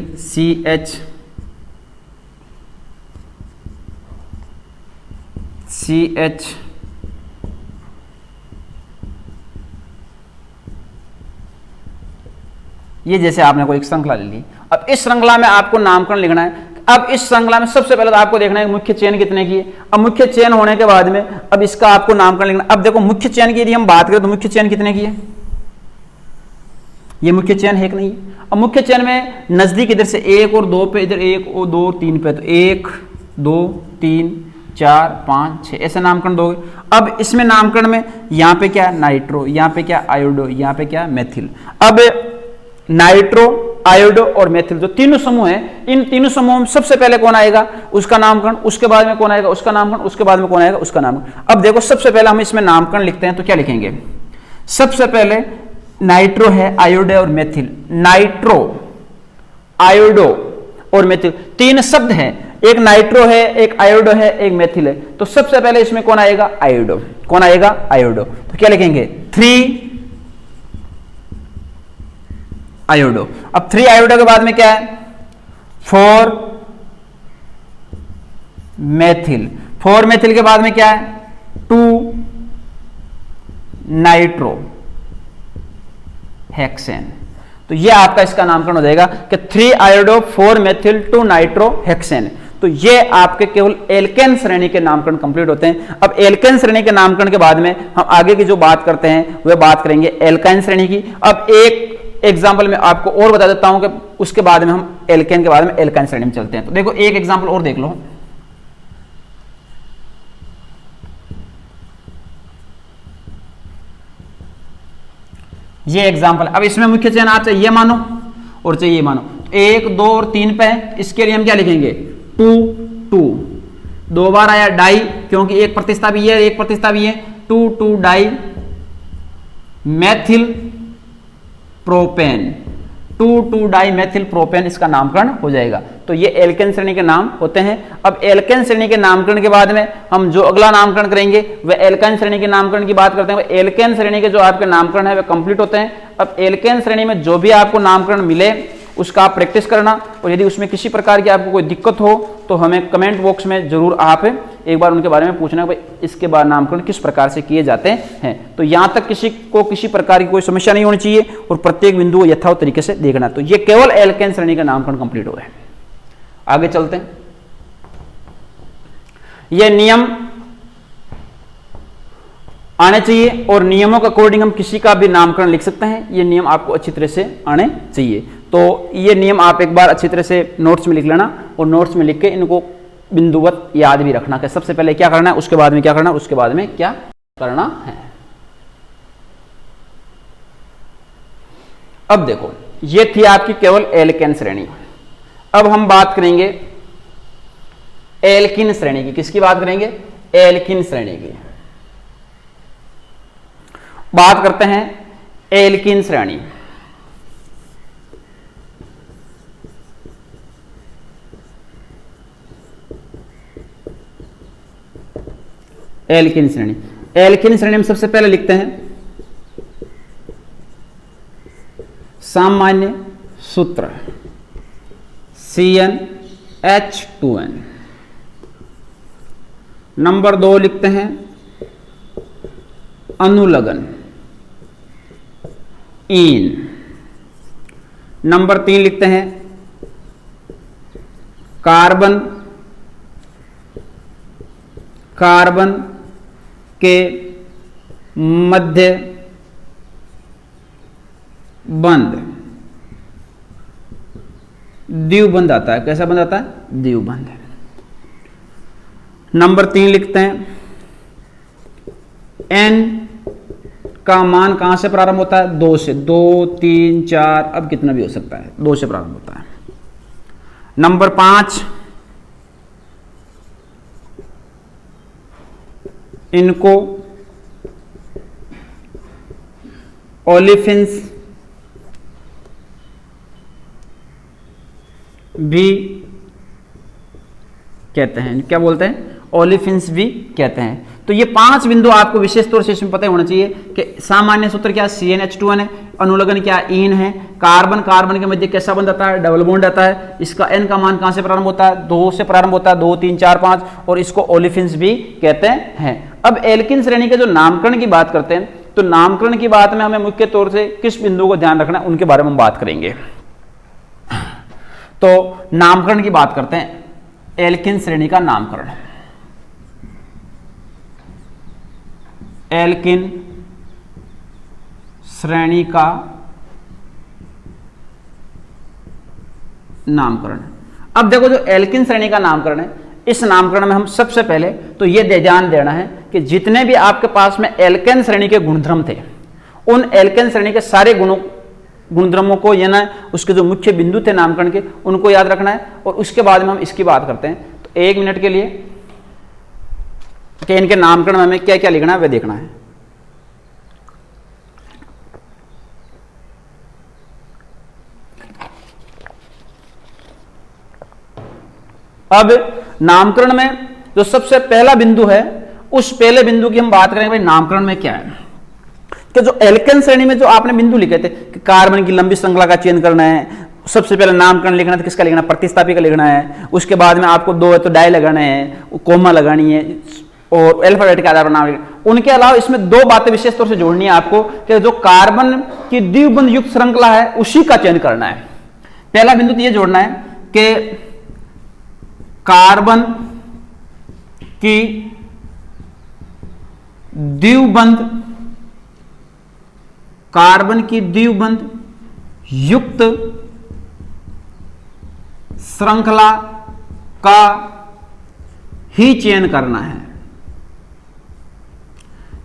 CH ये जैसे आपने कोई एक श्रृंखला ले ली। अब इस श्रृंखला में आपको नामकरण लिखना है। अब इस श्रृंखला में सबसे पहले तो आपको देखना है मुख्य चेन कितने की है। अब मुख्य चेन होने के बाद में अब इसका आपको नामकरण लिखना। अब देखो मुख्य चेन की यदि हम बात करें तो मुख्य चेन कितने की है, ये मुख्य चेन है कि नहीं। अब मुख्य चेन में नजदीक इधर से 1 और 2 पे, इधर 1 और 2 3 पे, तो 1 2 3 4 5 6 ऐसे नामकरण दोगे। अब इसमें नामकरण में यहाँ पे क्या नाइट्रो, यहाँ पे क्या आयोडो, यहाँ पे क्या मेथिल। अब नाइट्रो, आयोडो और मेथिल जो तीनों समूह हैं, इन तीनों समूहों में सबसे पहले कौन आएगा उसका नामकरण, उसके बाद में कौन आएगा उसका नामकरण, उसके बाद में कौन आएगा उसका नामकरण। अब देखो सबसे पहले हम इसमें नामकरण लिखते हैं तो क्या लिखेंगे, सबसे पहले नाइट्रो है, आयोडो और मेथिल। नाइट्रो, आयोडो और मेथिल तीन शब्द हैं, एक नाइट्रो है, एक आयोडो है, एक मेथिल है। तो सबसे पहले इसमें कौन आएगा आयोडो, कौन आएगा आयोडो। तो क्या लिखेंगे 3 आयोडो। अब 3 आयोडो के बाद में क्या है 4 मेथिल। 4 मेथिल के बाद में क्या है 2 नाइट्रो हेक्सेन। तो ये आपका इसका नामकरण हो जाएगा कि 3 आयोडो 4 मेथिल 2 नाइट्रो हेक्सेन। तो ये आपके केवल एल्केन श्रेणी के नामकरण कंप्लीट होते हैं। अब एल्केन श्रेणी के नामकरण के बाद में हम आगे की जो बात करते हैं वह बात करेंगे एल्काइन श्रेणी की। अब एक एग्जाम्पल में आपको और बता देता हूं कि उसके बाद में हम एल्केन के बाद में एल्काइन श्रेणी में चलते हैं। तो देखो एक एग्जाम्पल और देख लो, ये एग्जाम्पल। अब इसमें मुख्य चयन आप चाहिए मानो और चाहिए मानो, 1 2 और 3 पे। इसके लिए हम क्या लिखेंगे 2 2, 2 बार आया डाई क्योंकि एक प्रतिस्थापी है एक प्रतिस्थापी है, 2 2 di methyl propane, 2 2 di methyl propane इसका नामकरण हो जाएगा। तो ये एल्केन श्रेणी के नाम होते हैं। अब एल्केन श्रेणी के नामकरण के बाद में हम जो अगला नामकरण करेंगे वह एल्काइन श्रेणी के नामकरण की बात करते हैं। एल्केन श्रेणी के जो आपके नामकरण है वे कंप्लीट होते हैं। अब एल्केन श्रेणी में जो भी आपको नामकरण मिले उसका आप प्रैक्टिस करना, और यदि उसमें किसी प्रकार की आपको कोई दिक्कत हो तो हमें कमेंट बॉक्स में जरूर आप एक बार उनके बारे में पूछना भाई इसके बाद नामकरण किस प्रकार से किए जाते हैं। तो यहां तक किसी को किसी प्रकार की कोई समस्या नहीं होनी चाहिए और प्रत्येक बिंदु को यथावत तरीके से देखना। तो ये केवल एल्केन श्रेणी का नामकरण कंप्लीट हो गए। आगे चलते हैं। ये नियम आने चाहिए और नियमों के अकॉर्डिंग हम किसी का भी नामकरण लिख सकते हैं। ये नियम आपको अच्छी तरह से आने चाहिए। तो ये नियम आप एक बार अच्छी तरह से नोट्स में लिख लेना और नोट्स में लिख के इनको बिंदुवत याद भी रखना कि सबसे पहले क्या करना है, उसके बाद में क्या करना है, उसके बाद में क्या करना है। अब देखो ये थी आपकी केवल एल्केन श्रेणी। अब हम बात करेंगे एल्किन श्रेणी की। किसकी बात करेंगे एल्किन श्रेणी की बात करते हैं। एल्किन श्रेणी, एल्किन श्रेणी, एल्किन श्रेणी में सबसे पहले लिखते हैं सामान्य सूत्र CnH2n। नंबर 2 लिखते हैं अनुलग्न इन। नंबर 3 लिखते हैं कार्बन कार्बन के मध्य बंध, द्विबंध आता है। कैसा बंध आता है द्विबंध। नंबर 3 लिखते हैं n का मान कहां से प्रारंभ होता है 2 से, 2 3 4 अब कितना भी हो सकता है, 2 से प्रारंभ होता है। नंबर 5 इनको ओलिफिन्स भी कहते हैं, क्या बोलते हैं, ओलिफिन्स भी कहते हैं। तो ये 5 बिंदु आपको विशेष तौर से इसमें पता होना चाहिए कि सामान्य सूत्र क्या, CnH2n है, अनुलग्न क्या, ईन है, कार्बन कार्बन के मध्य कैसा बंध आता है, डबल बॉन्ड आता है, इसका n का मान कहां से प्रारंभ होता है, 2 से प्रारंभ होता है, 2 3 4 5, और इसको ओलिफिन्स भी कहते हैं। अब एल्किन श्रेणी के जो नामकरण की बात करते हैं, तो नामकरण की बात में हमें मुख्य तौर से किस बिंदु को ध्यान रखना है उनके बारे में हम बात करेंगे। तो नामकरण की बात करते हैं, एल्किन श्रेणी का नामकरण, एल्किन श्रेणी का नामकरण। अब देखो जो एल्किन श्रेणी का नामकरण है, इस नामकरण में हम सबसे पहले तो यह ध्यान देना है कि जितने भी आपके पास में एल्केन श्रेणी के गुणधर्म थे, उन एल्केन श्रेणी के सारे गुणधर्मों को, या ना उसके जो मुख्य बिंदु थे नामकरण के, उनको याद रखना है। और उसके बाद में हम इसकी बात करते हैं। तो 1 मिनट के लिए कि इनके नामकरण में हमें क्या क्या लिखना है वह देखना है। अब नामकरण में जो सबसे पहला बिंदु है, उस पहले बिंदु की हम बात करेंगे भाई नामकरण में क्या है। कि जो एल्केन श्रेणी में जो आपने बिंदु लिखे थे कि कार्बन की लंबी श्रृंखला का चयन करना है, सबसे पहले नामकरण लिखना है, तो किसका लिखना है, प्रतिस्थापी का लिखना है। उसके बाद में आपको 2 है तो डाई लगाना है, कोमा लगानी है, और अल्फाबेट के आधार पर नाम लिखना। उनके अलावा इसमें 2 बातें विशेष तौर से जोड़नी है आपको कि जो कार्बन की द्विबंध युक्त श्रृंखला है उसी का चयन करना है। पहला बिंदु तो यह जोड़ना है कि कार्बन की द्विबंध युक्त श्रृंखला का ही चयन करना है।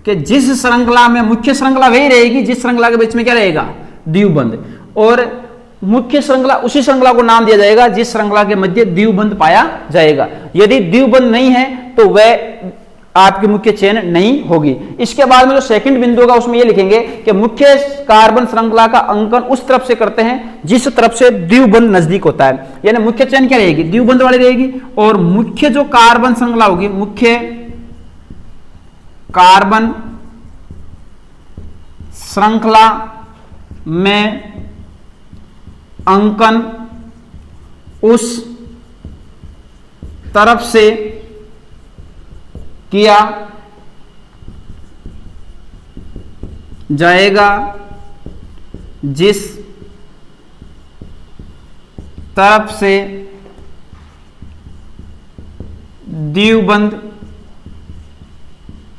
कि जिस श्रृंखला में मुख्य श्रृंखला वही रहेगी जिस श्रृंखला के बीच में क्या रहेगा, द्विबंध, और मुख्य श्रृंखला उसी श्रृंखला को नाम दिया जाएगा जिस श्रृंखला के मध्य द्विबंध पाया जाएगा। यदि द्विबंध नहीं है तो वह आपकी मुख्य चयन नहीं होगी। इसके बाद में जो सेकंड बिंदु होगा उसमें यह लिखेंगे कि मुख्य कार्बन श्रृंखला का अंकन उस तरफ से करते हैं जिस तरफ से द्विबंध नजदीक होता है। यानी मुख्य चयन क्या रहेगी, द्विबंध वाली रहेगी। और मुख्य जो कार्बन श्रृंखला होगी, मुख्य कार्बन श्रृंखला में अंकन उस तरफ से किया जाएगा जिस तरफ से द्विबंध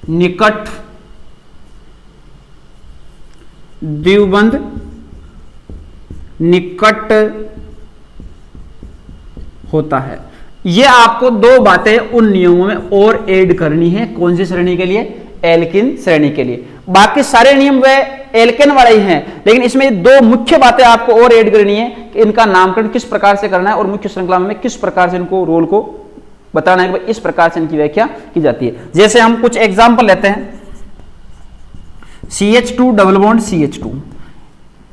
निकट होता है। यह आपको 2 बातें उन नियमों में और ऐड करनी है। कौन सी श्रेणी के लिए, एल्किन श्रेणी के लिए। बाकी सारे नियम वे एल्केन वाले ही हैं, लेकिन इसमें 2 मुख्य बातें आपको और ऐड करनी है कि इनका नामकरण किस प्रकार से करना है और मुख्य श्रृंखला में किस प्रकार से इनको रोल को बताना है कि इस प्रकार से इनकी व्याख्या की जाती है। जैसे हम कुछ एग्जाम्पल लेते हैं। CH2 डबल बॉन्ड CH2,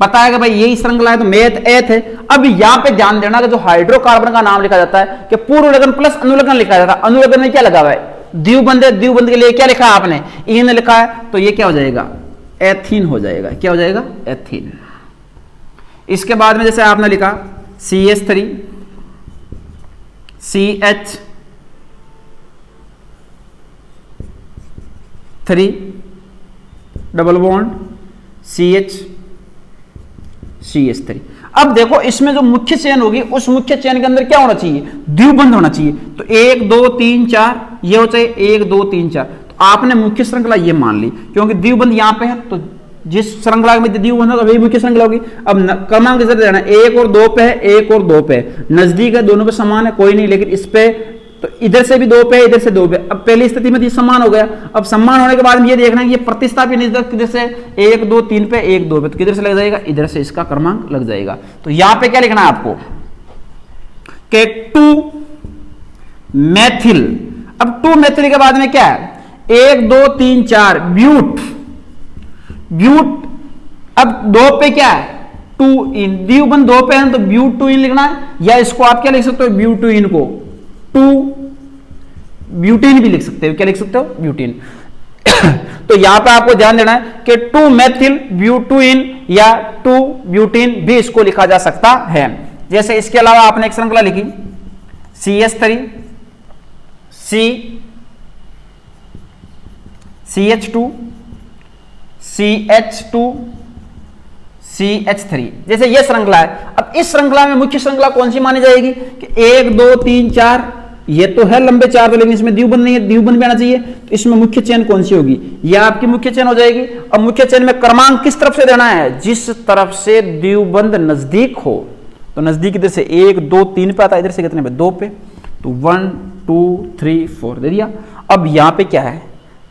पता है कि भाई यही श्रृंखला है तो मेथ एथ है। अब यहां पे ध्यान देना कि जो हाइड्रोकार्बन का नाम लिखा जाता है कि पूर्व लगन प्लस अनुलग्न लिखा जाता है। अनुलग्न में क्या लगा हुआ है, द्विबंध है, द्विबंध के लिए क्या लिखा है आपने, ईन लिखा है, तो ये क्या हो जाएगा, एथीन हो जाएगा। क्या हो जाएगा, एथीन। इसके बाद में जैसे आपने लिखा CH3 CH3 double bond CH3। अब देखो इसमें जो मुख्य चयन होगी उस मुख्य चयन के अंदर क्या होना चाहिए, द्विबंध होना चाहिए। तो 1 2 3 4 ये हो चाहिए, 1 2 3 4। तो आपने मुख्य श्रृंखला ये मान ली क्योंकि द्विबंध यहां पे है, तो जिस श्रृंखला में द्विबंध होगा वही मुख्य श्रृंखला होगी। अब क्रमांक किधर देना, 1 और 2 पे है, 1 और 2 पे है, नजदीक है, दोनों पे समान है, कोई नहीं। लेकिन इस पे तो इधर से भी 2 पे, इधर से 2 पे। अब पहली स्थिति में ये समान हो गया। अब समान होने के बाद में ये देखना है कि ये प्रतिस्थापी निष्पक्ष किधर से, 1 2 3 पे, 1 2 पे, तो किधर से लग जाएगा, इधर से इसका क्रमांक लग जाएगा। तो यहां पे क्या लिखना है आपको कि 2 मेथिल। अब 2 मेथिल के बाद में क्या है, 1 2 3 4 ब्यूट। अब 2 पे क्या है, 2 इन, द्विबंध 2 पे है तो ब्यूट 2 इन लिखना है। या इसको आप क्या लिख सकते हो, ब्यूट 2 इन को 2 ब्यूटीन भी लिख सकते हो। क्या लिख सकते हो? ब्यूटीन। तो यहां पर आपको ध्यान देना है कि 2 मेथिल ब्यूटीन या 2 ब्यूटीन भी इसको लिखा जा सकता है। जैसे इसके अलावा आपने एक श्रृंखला लिखी CH3 CH2 CH2 CH3, जैसे ये श्रृंखला है। अब इस श्रृंखला में मुख्य श्रृंखला कौन सी मानी जाएगी कि 1 2 3 4, ये तो है लंबे 4 तो, लेकिन इसमें द्विबंध नहीं है, द्विबंध भी आना चाहिए। तो इसमें मुख्य चेन कौन सी होगी? यह आपकी मुख्य चेन हो जाएगी। अब मुख्य चेन में क्रमांक किस तरफ से देना है? जिस तरफ से द्विबंध नजदीक हो। तो नजदीक इधर से 1 2 3 पे आता है, इधर से कितने पे? 2 पे। तो 1 2 3 4 दे दिया। अब यहां पे क्या है?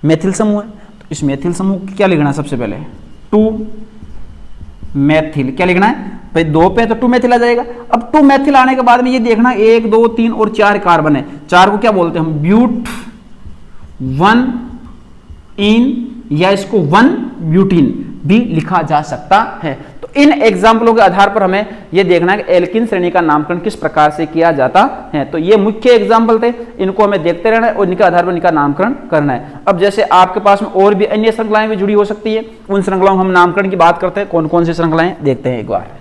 मेथिल समूह है। तो इस मेथिल समूह को क्या लिखना है? सबसे पहले 2 मेथिल। क्या लिखना है भाई? 2 पे तो 2 मेथिल आ जाएगा। अब 2 मेथिल आने के बाद में ये देखना 1 2 3 और 4 कार्बन है। 4 को क्या बोलते हैं हम? ब्यूट 1 इन, या इसको 1 ब्यूटीन भी लिखा जा सकता है। तो इन एग्जाम्पलों के आधार पर हमें यह देखना है कि एल्किन श्रेणी का नामकरण किस प्रकार से किया जाता है। तो ये मुख्य एग्जाम्पल थे, इनको हमें देखते रहना है और इनके आधार पर इनका नामकरण करना है। अब जैसे आपके पास में और भी अन्य श्रृंखलाएं भी जुड़ी हो सकती है, उन श्रृंखलाओं हम नामकरण की बात करते हैं। कौन कौन सी श्रृंखलाएं देखते हैं एक बार।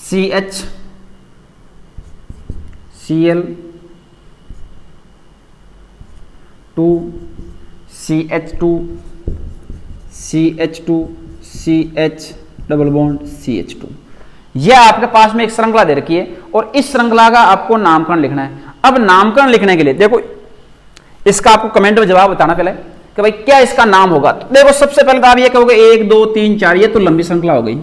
CH Cl 2 CH2 CH2 CH double bond CH2। यह आपके पास में एक श्रृंखला दे रखी है और इस श्रृंखला का आपको नामकरण लिखना है। अब नामकरण लिखने के लिए देखो, इसका आपको कमेंट में जवाब बताना पहले कि भाई क्या इसका नाम होगा। तो देखो सबसे पहले तो आप ये कहोगे 1 2 3 4, ये तो लंबी श्रृंखला हो गई।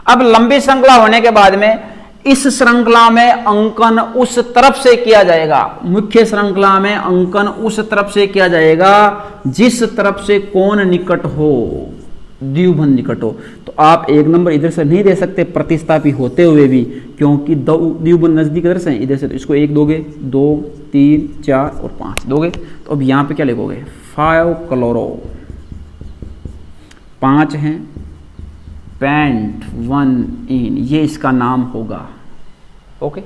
अब लंबी श्रृंखला होने के बाद में इस श्रृंखला में अंकन उस तरफ से किया जाएगा। मुख्य श्रृंखला में अंकन उस तरफ से किया जाएगा जिस तरफ से कौन निकट हो, द्विबंध निकट हो। तो आप 1 नंबर इधर से नहीं दे सकते प्रतिस्थापी होते हुए भी, क्योंकि द्विबंध नजदीक इधर से इधर से, तो इसको 1 दोगे, 2 3 4 और 5 दोगे। तो अब यहां पे क्या लिखोगे? 5 क्लोरो, 5 हैं पेंट 1 इन, ये इसका नाम होगा। ओके,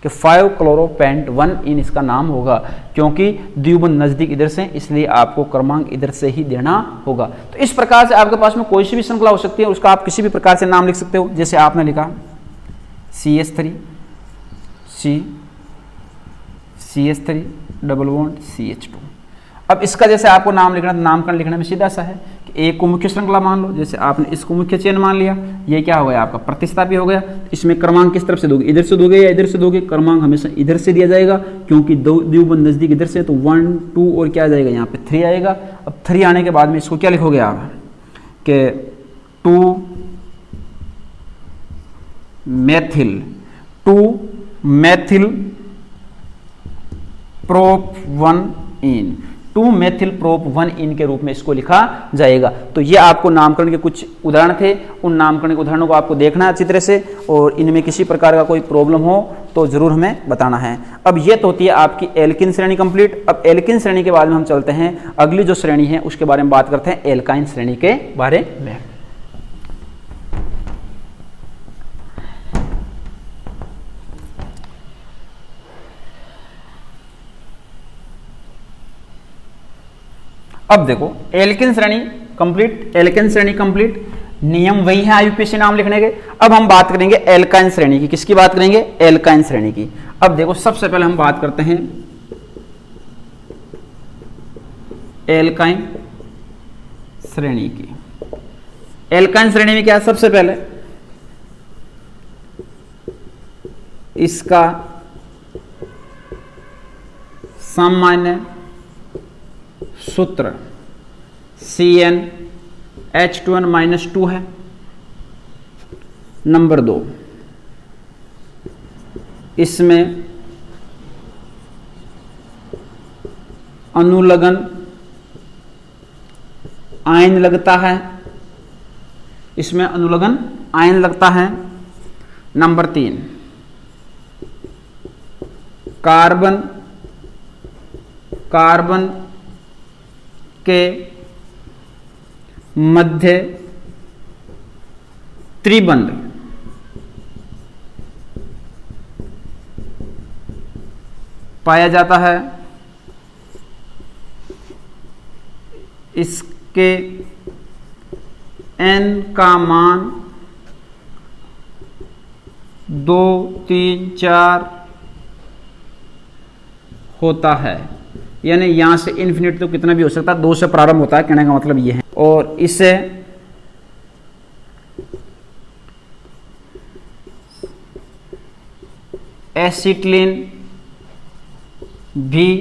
कि 5 क्लोरो पेंट 1 इन इसका नाम होगा, क्योंकि द्विबंध नजदीक इधर से, इसलिए आपको क्रमांक इधर से ही देना होगा। तो इस प्रकार से आपके पास में कोई सी भी श्रृंखला हो सकती है, उसका आप किसी भी प्रकार से नाम लिख सकते हो। जैसे आपने लिखा CH3 CH3 double bond CH2। अब इसका जैसे आपको नाम लिखना, नामकरण लिखने में सीधा सा है कि एक को मुख्य श्रृंखला मान लो, जैसे आपने इसको मुख्य चेन मान लिया, ये क्या हो गया आपका? प्रतिस्थापी हो गया। इसमें क्रमांक किस तरफ से दोगे? इधर से दोगे या इधर से दोगे? क्रमांक हमेशा इधर से दिया जाएगा, क्योंकि द्विबंध नजदीक इधर से, तो 1 2 और क्या आ जाएगा यहाँ पे? 3 आएगा। अब 3 आने के बाद में इसको क्या लिखोगे आप कि 2 मेथिल प्रोप 1 इन, 2 मेथिल प्रोप 1 इन के रूप में इसको लिखा जाएगा। तो ये आपको नामकरण के कुछ उदाहरण थे, उन नामकरण के उदाहरणों को आपको देखना है अच्छी तरह से, और इनमें किसी प्रकार का कोई प्रॉब्लम हो तो जरूर हमें बताना है। अब ये तो होती है आपकी एल्किन श्रेणी कंप्लीट। अब एल्किन श्रेणी के बाद में हम चलते हैं अगली जो श्रेणी है उसके बारे में बात करते हैं, एल्काइन श्रेणी के बारे में। अब देखो एल्किन श्रेणी कंप्लीट, एल्किन श्रेणी कंप्लीट, नियम वही है आईयूपीएसी नाम लिखने के। अब हम बात करेंगे एल्काइन श्रेणी की। किसकी बात करेंगे? एल्काइन श्रेणी की। अब देखो सबसे पहले हम बात करते हैं एल्काइन श्रेणी की। एल्काइन श्रेणी में क्या है? सबसे पहले इसका सामान्य सूत्र CnH2n-2 है। नंबर 2, इसमें अनुलग्न आयन लगता है, इसमें अनुलग्न आयन लगता है। नंबर 3, कार्बन के मध्य त्रिबंध पाया जाता है, इसके n का मान 2, 3, 4 होता है। यानी यहां से इन्फिनिट तो कितना भी हो सकता है, 2 से प्रारंभ होता है, कहने का मतलब ये है। और इसे एसिटिलीन भी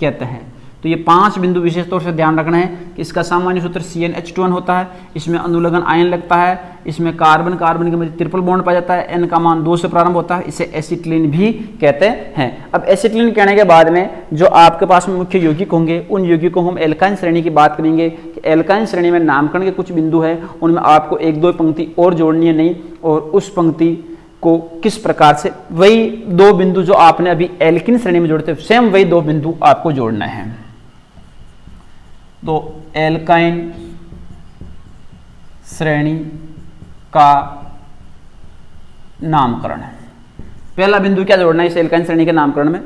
कहते हैं। तो ये 5 बिंदु विशेष तौर से ध्यान रखना है कि इसका सामान्य सूत्र CnH2n होता है, इसमें अनुलग्न आयन लगता है, इसमें कार्बन कार्बन के मध्य ट्रिपल बॉन्ड पाया जाता है, n का मान 2 से प्रारंभ होता है, इसे एसिटिलीन भी कहते हैं। अब एसिटिलीन कहने के बाद में जो आपके पास में मुख्य यौगिक होंगे, उन यौगिकों को हम एल्काइन श्रेणी की बात करेंगे कि एल्काइन श्रेणी में नामकरण के कुछ बिंदु है, उनमें आपको 1-2 पंक्ति और जोड़नी है नहीं, और उस पंक्ति को किस प्रकार से, वही 2 बिंदु जो आपने अभी एल्किन श्रेणी में जोड़ते हैं, सेम वही 2 बिंदु आपको जोड़ना है। तो एल्काइन श्रेणी का नामकरण है। पहला बिंदु क्या जोड़ना है इस एल्काइन श्रेणी के नामकरण में?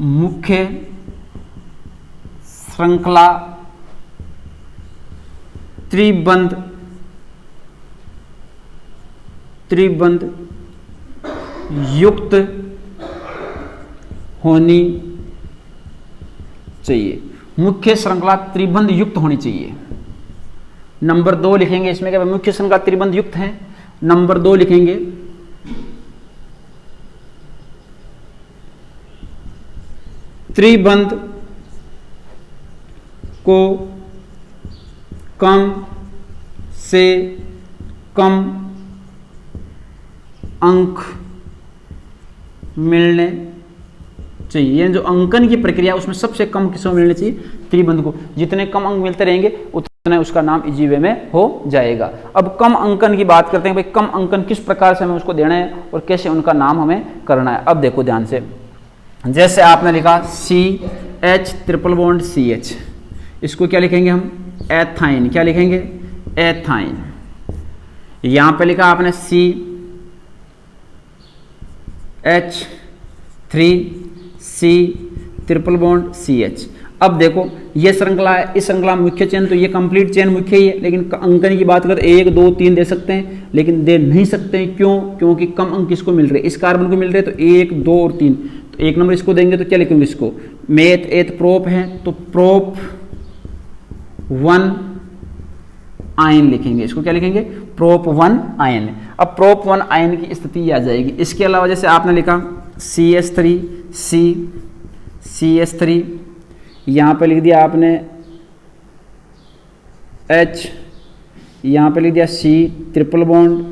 मुख्य श्रृंखला त्रिबंध युक्त होनी चाहिए। मुख्य श्रृंखला त्रिबंध युक्त होनी चाहिए। नंबर 2 लिखेंगे इसमें क्या, मुख्य श्रृंखला त्रिबंध युक्त है। नंबर 2 लिखेंगे त्रिबंध को कम से कम अंक मिलने चाहिए। यानी जो अंकन की प्रक्रिया उसमें सबसे कम किसमें मिलने चाहिए? त्रिबंध को। जितने कम अंक मिलते रहेंगे उतना उसका नाम इजी वे में हो जाएगा। अब कम अंकन की बात करते हैं, भाई कम अंकन किस प्रकार से हमें उसको देना है और कैसे उनका नाम हमें करना है। अब देखो ध्यान से, जैसे आपने लिखा CH ट्रिपल बॉन्ड CH, इसको क्या लिखेंगे हम? एथाइन। क्या लिखेंगे? एथाइन। यहां पे लिखा आपने CH3C ट्रिपल बॉन्ड CH। अब देखो ये श्रृंखला है, इस श्रृंखला मुख्य चेन, तो ये कंप्लीट चेन मुख्य ही है, लेकिन अंकन की बात करें 1, 2, 3 दे सकते हैं, लेकिन दे नहीं सकते हैं। क्यों? क्योंकि कम अंक किसको मिल रहे हैं? इस कार्बन को मिल रहे हैं। तो 1, 2 और 3, तो 1 नंबर इसको देंगे तो क्या लिखेंगे इसको? मेथ एथ प्रोप है तो प्रोप 1 आयन लिखेंगे। इसको क्या लिखेंगे? Prop 1 ion. अब प्रोप 1 आयन की स्थिति आ जाएगी। इसके अलावा जैसे आपने लिखा CH3 यहाँ पे लिख दिया आपने H, यहाँ पे लिख दिया C ट्रिपल बॉन्ड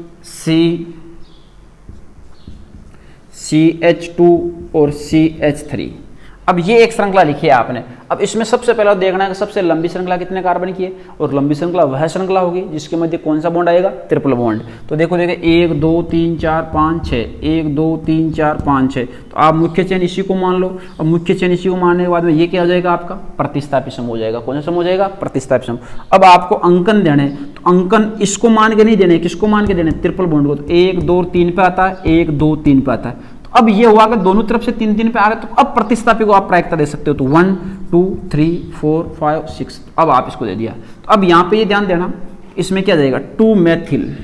CH2 और CH3। अब ये एक श्रृंखला लिखी है आपने। अब इसमें सबसे पहला देखना है कि सबसे लंबी श्रृंखला कितने कार्बन की है, और लंबी श्रृंखला वह श्रृंखला होगी जिसके मध्य कौन सा बॉन्ड आएगा? Triple bond. तो देखो 1, 2, 3, 4, 5, 6, 1, 2, 3, 4, 5, 6। तो आप मुख्य चेन इसी को मान लो, और मुख्य चेन इसी को मानने के बाद में ये क्या हो जाएगा आपका? प्रतिस्थापी सम हो जाएगा। कौन सा सम हो जाएगा? प्रतिस्थापी सम। अब आपको अंकन देने, तो अंकन इसको मान के नहीं देने, किसको मान के देने? ट्रिपल बॉन्ड को। तो 1, 2, 3 पे आता है, 1, 2, 3 पे आता है। अब ये हुआ कि दोनों तरफ से 3-3 पे आ रहे, तो अब प्रतिस्थापी को आप प्रायिकता दे सकते हो। तो 1, 2, 3, 4, 5, 6। अब आप इसको दे दिया। तो अब यहां पे ये ध्यान देना, इसमें क्या जाएगा? 2 मेथिल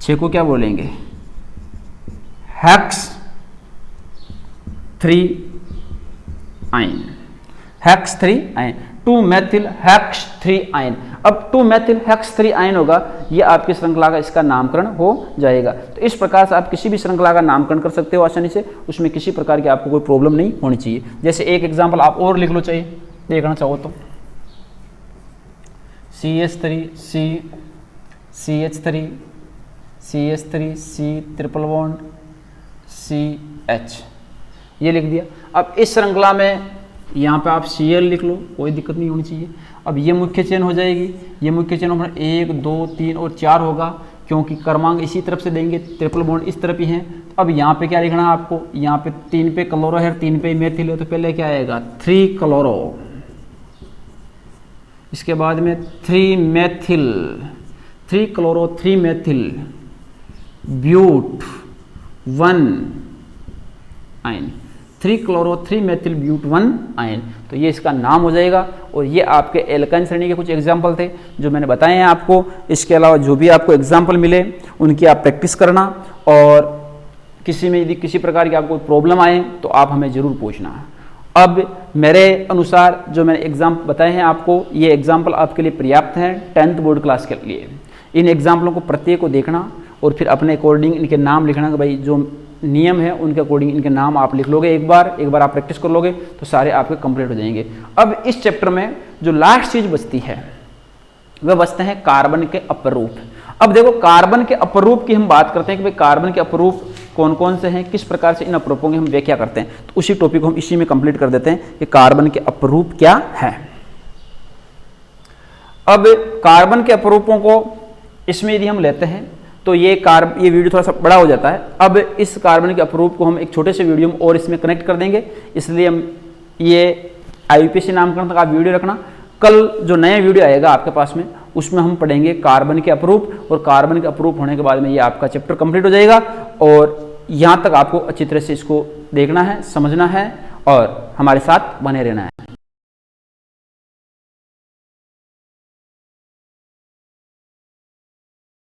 6 को क्या बोलेंगे? Hex 3 ion. Hex 3 ion, 2 methyl hex 3 ion. अब 2 मेथिल हेक्स 3 आयन होगा, ये आपकी श्रृंखला का इसका नामकरण हो जाएगा। तो इस प्रकार से आप किसी भी श्रृंखला का नामकरण कर सकते हो आसानी से, उसमें किसी प्रकार की आपको कोई प्रॉब्लम नहीं होनी चाहिए। जैसे एक एग्जांपल आप और लिख लो, चाहिए देखना चाहो तो CH3 C triple bond CH, ये लिख दिया। अब इस श्रृंखला में यहाँ पे आप Cl लिख लो, कोई दिक्कत नहीं होनी चाहिए। अब ये मुख्य चेन हो जाएगी, ये मुख्य चेन अपना 1, 2, 3 और 4 होगा, क्योंकि क्रमांक इसी तरफ से देंगे, ट्रिपल बॉन्ड इस तरफ ही है। तो अब यहाँ पे क्या लिखना है आपको, यहाँ पे 3 पे क्लोरो है, 3 पे मेथिल है, तो पहले क्या आएगा 3 क्लोरो, इसके बाद में 3 methyl, 3 chloro 3 methyl but 1 yne, 3 chloro 3 methyl but 1 yne. तो ये इसका नाम हो जाएगा। और ये आपके एल्काइन श्रेणी के कुछ एग्जाम्पल थे जो मैंने बताए हैं आपको। इसके अलावा जो भी आपको एग्जाम्पल मिले उनकी आप प्रैक्टिस करना, और किसी में यदि किसी प्रकार की आपको प्रॉब्लम आए तो आप हमें ज़रूर पूछना। अब मेरे अनुसार जो मैंने एग्जाम बताए हैं आपको, ये एग्जाम्पल आपके लिए पर्याप्त हैं 10th बोर्ड क्लास के लिए। इन एग्जाम्पलों को प्रत्येक को देखना और फिर अपने अकॉर्डिंग इनके नाम लिखना कि भाई जो नियम है उनके अकॉर्डिंग इनके नाम आप लिख लोगे, एक बार आप प्रैक्टिस कर लोगे तो सारे आपके कंप्लीट हो जाएंगे। अब इस चैप्टर में जो लास्ट चीज बचती है वह बचते हैं कार्बन के अपरूप। अब देखो कार्बन के अपरूप की हम बात करते हैं कि भाई कार्बन के अपरूप कौन कौन से हैं, किस प्रकार से इन अपरूपों की हम व्याख्या करते हैं। तो उसी टॉपिक को हम इसी में कंप्लीट कर देते हैं कि कार्बन के अपरूप क्या है। अब कार्बन के अपरूपों को इसमें यदि हम लेते हैं तो ये वीडियो थोड़ा सा बड़ा हो जाता है। अब इस कार्बन के अपरूप को हम एक छोटे से वीडियो में और इसमें कनेक्ट कर देंगे, इसलिए हम ये IUPAC नामकरण तक आप वीडियो रखना। कल जो नया वीडियो आएगा आपके पास में उसमें हम पढ़ेंगे कार्बन के अपरूप, और कार्बन के अपरूप होने के बाद में ये आपका चैप्टर कंप्लीट हो जाएगा। और यहाँ तक आपको अच्छी तरह से इसको देखना है, समझना है और हमारे साथ बने रहना है।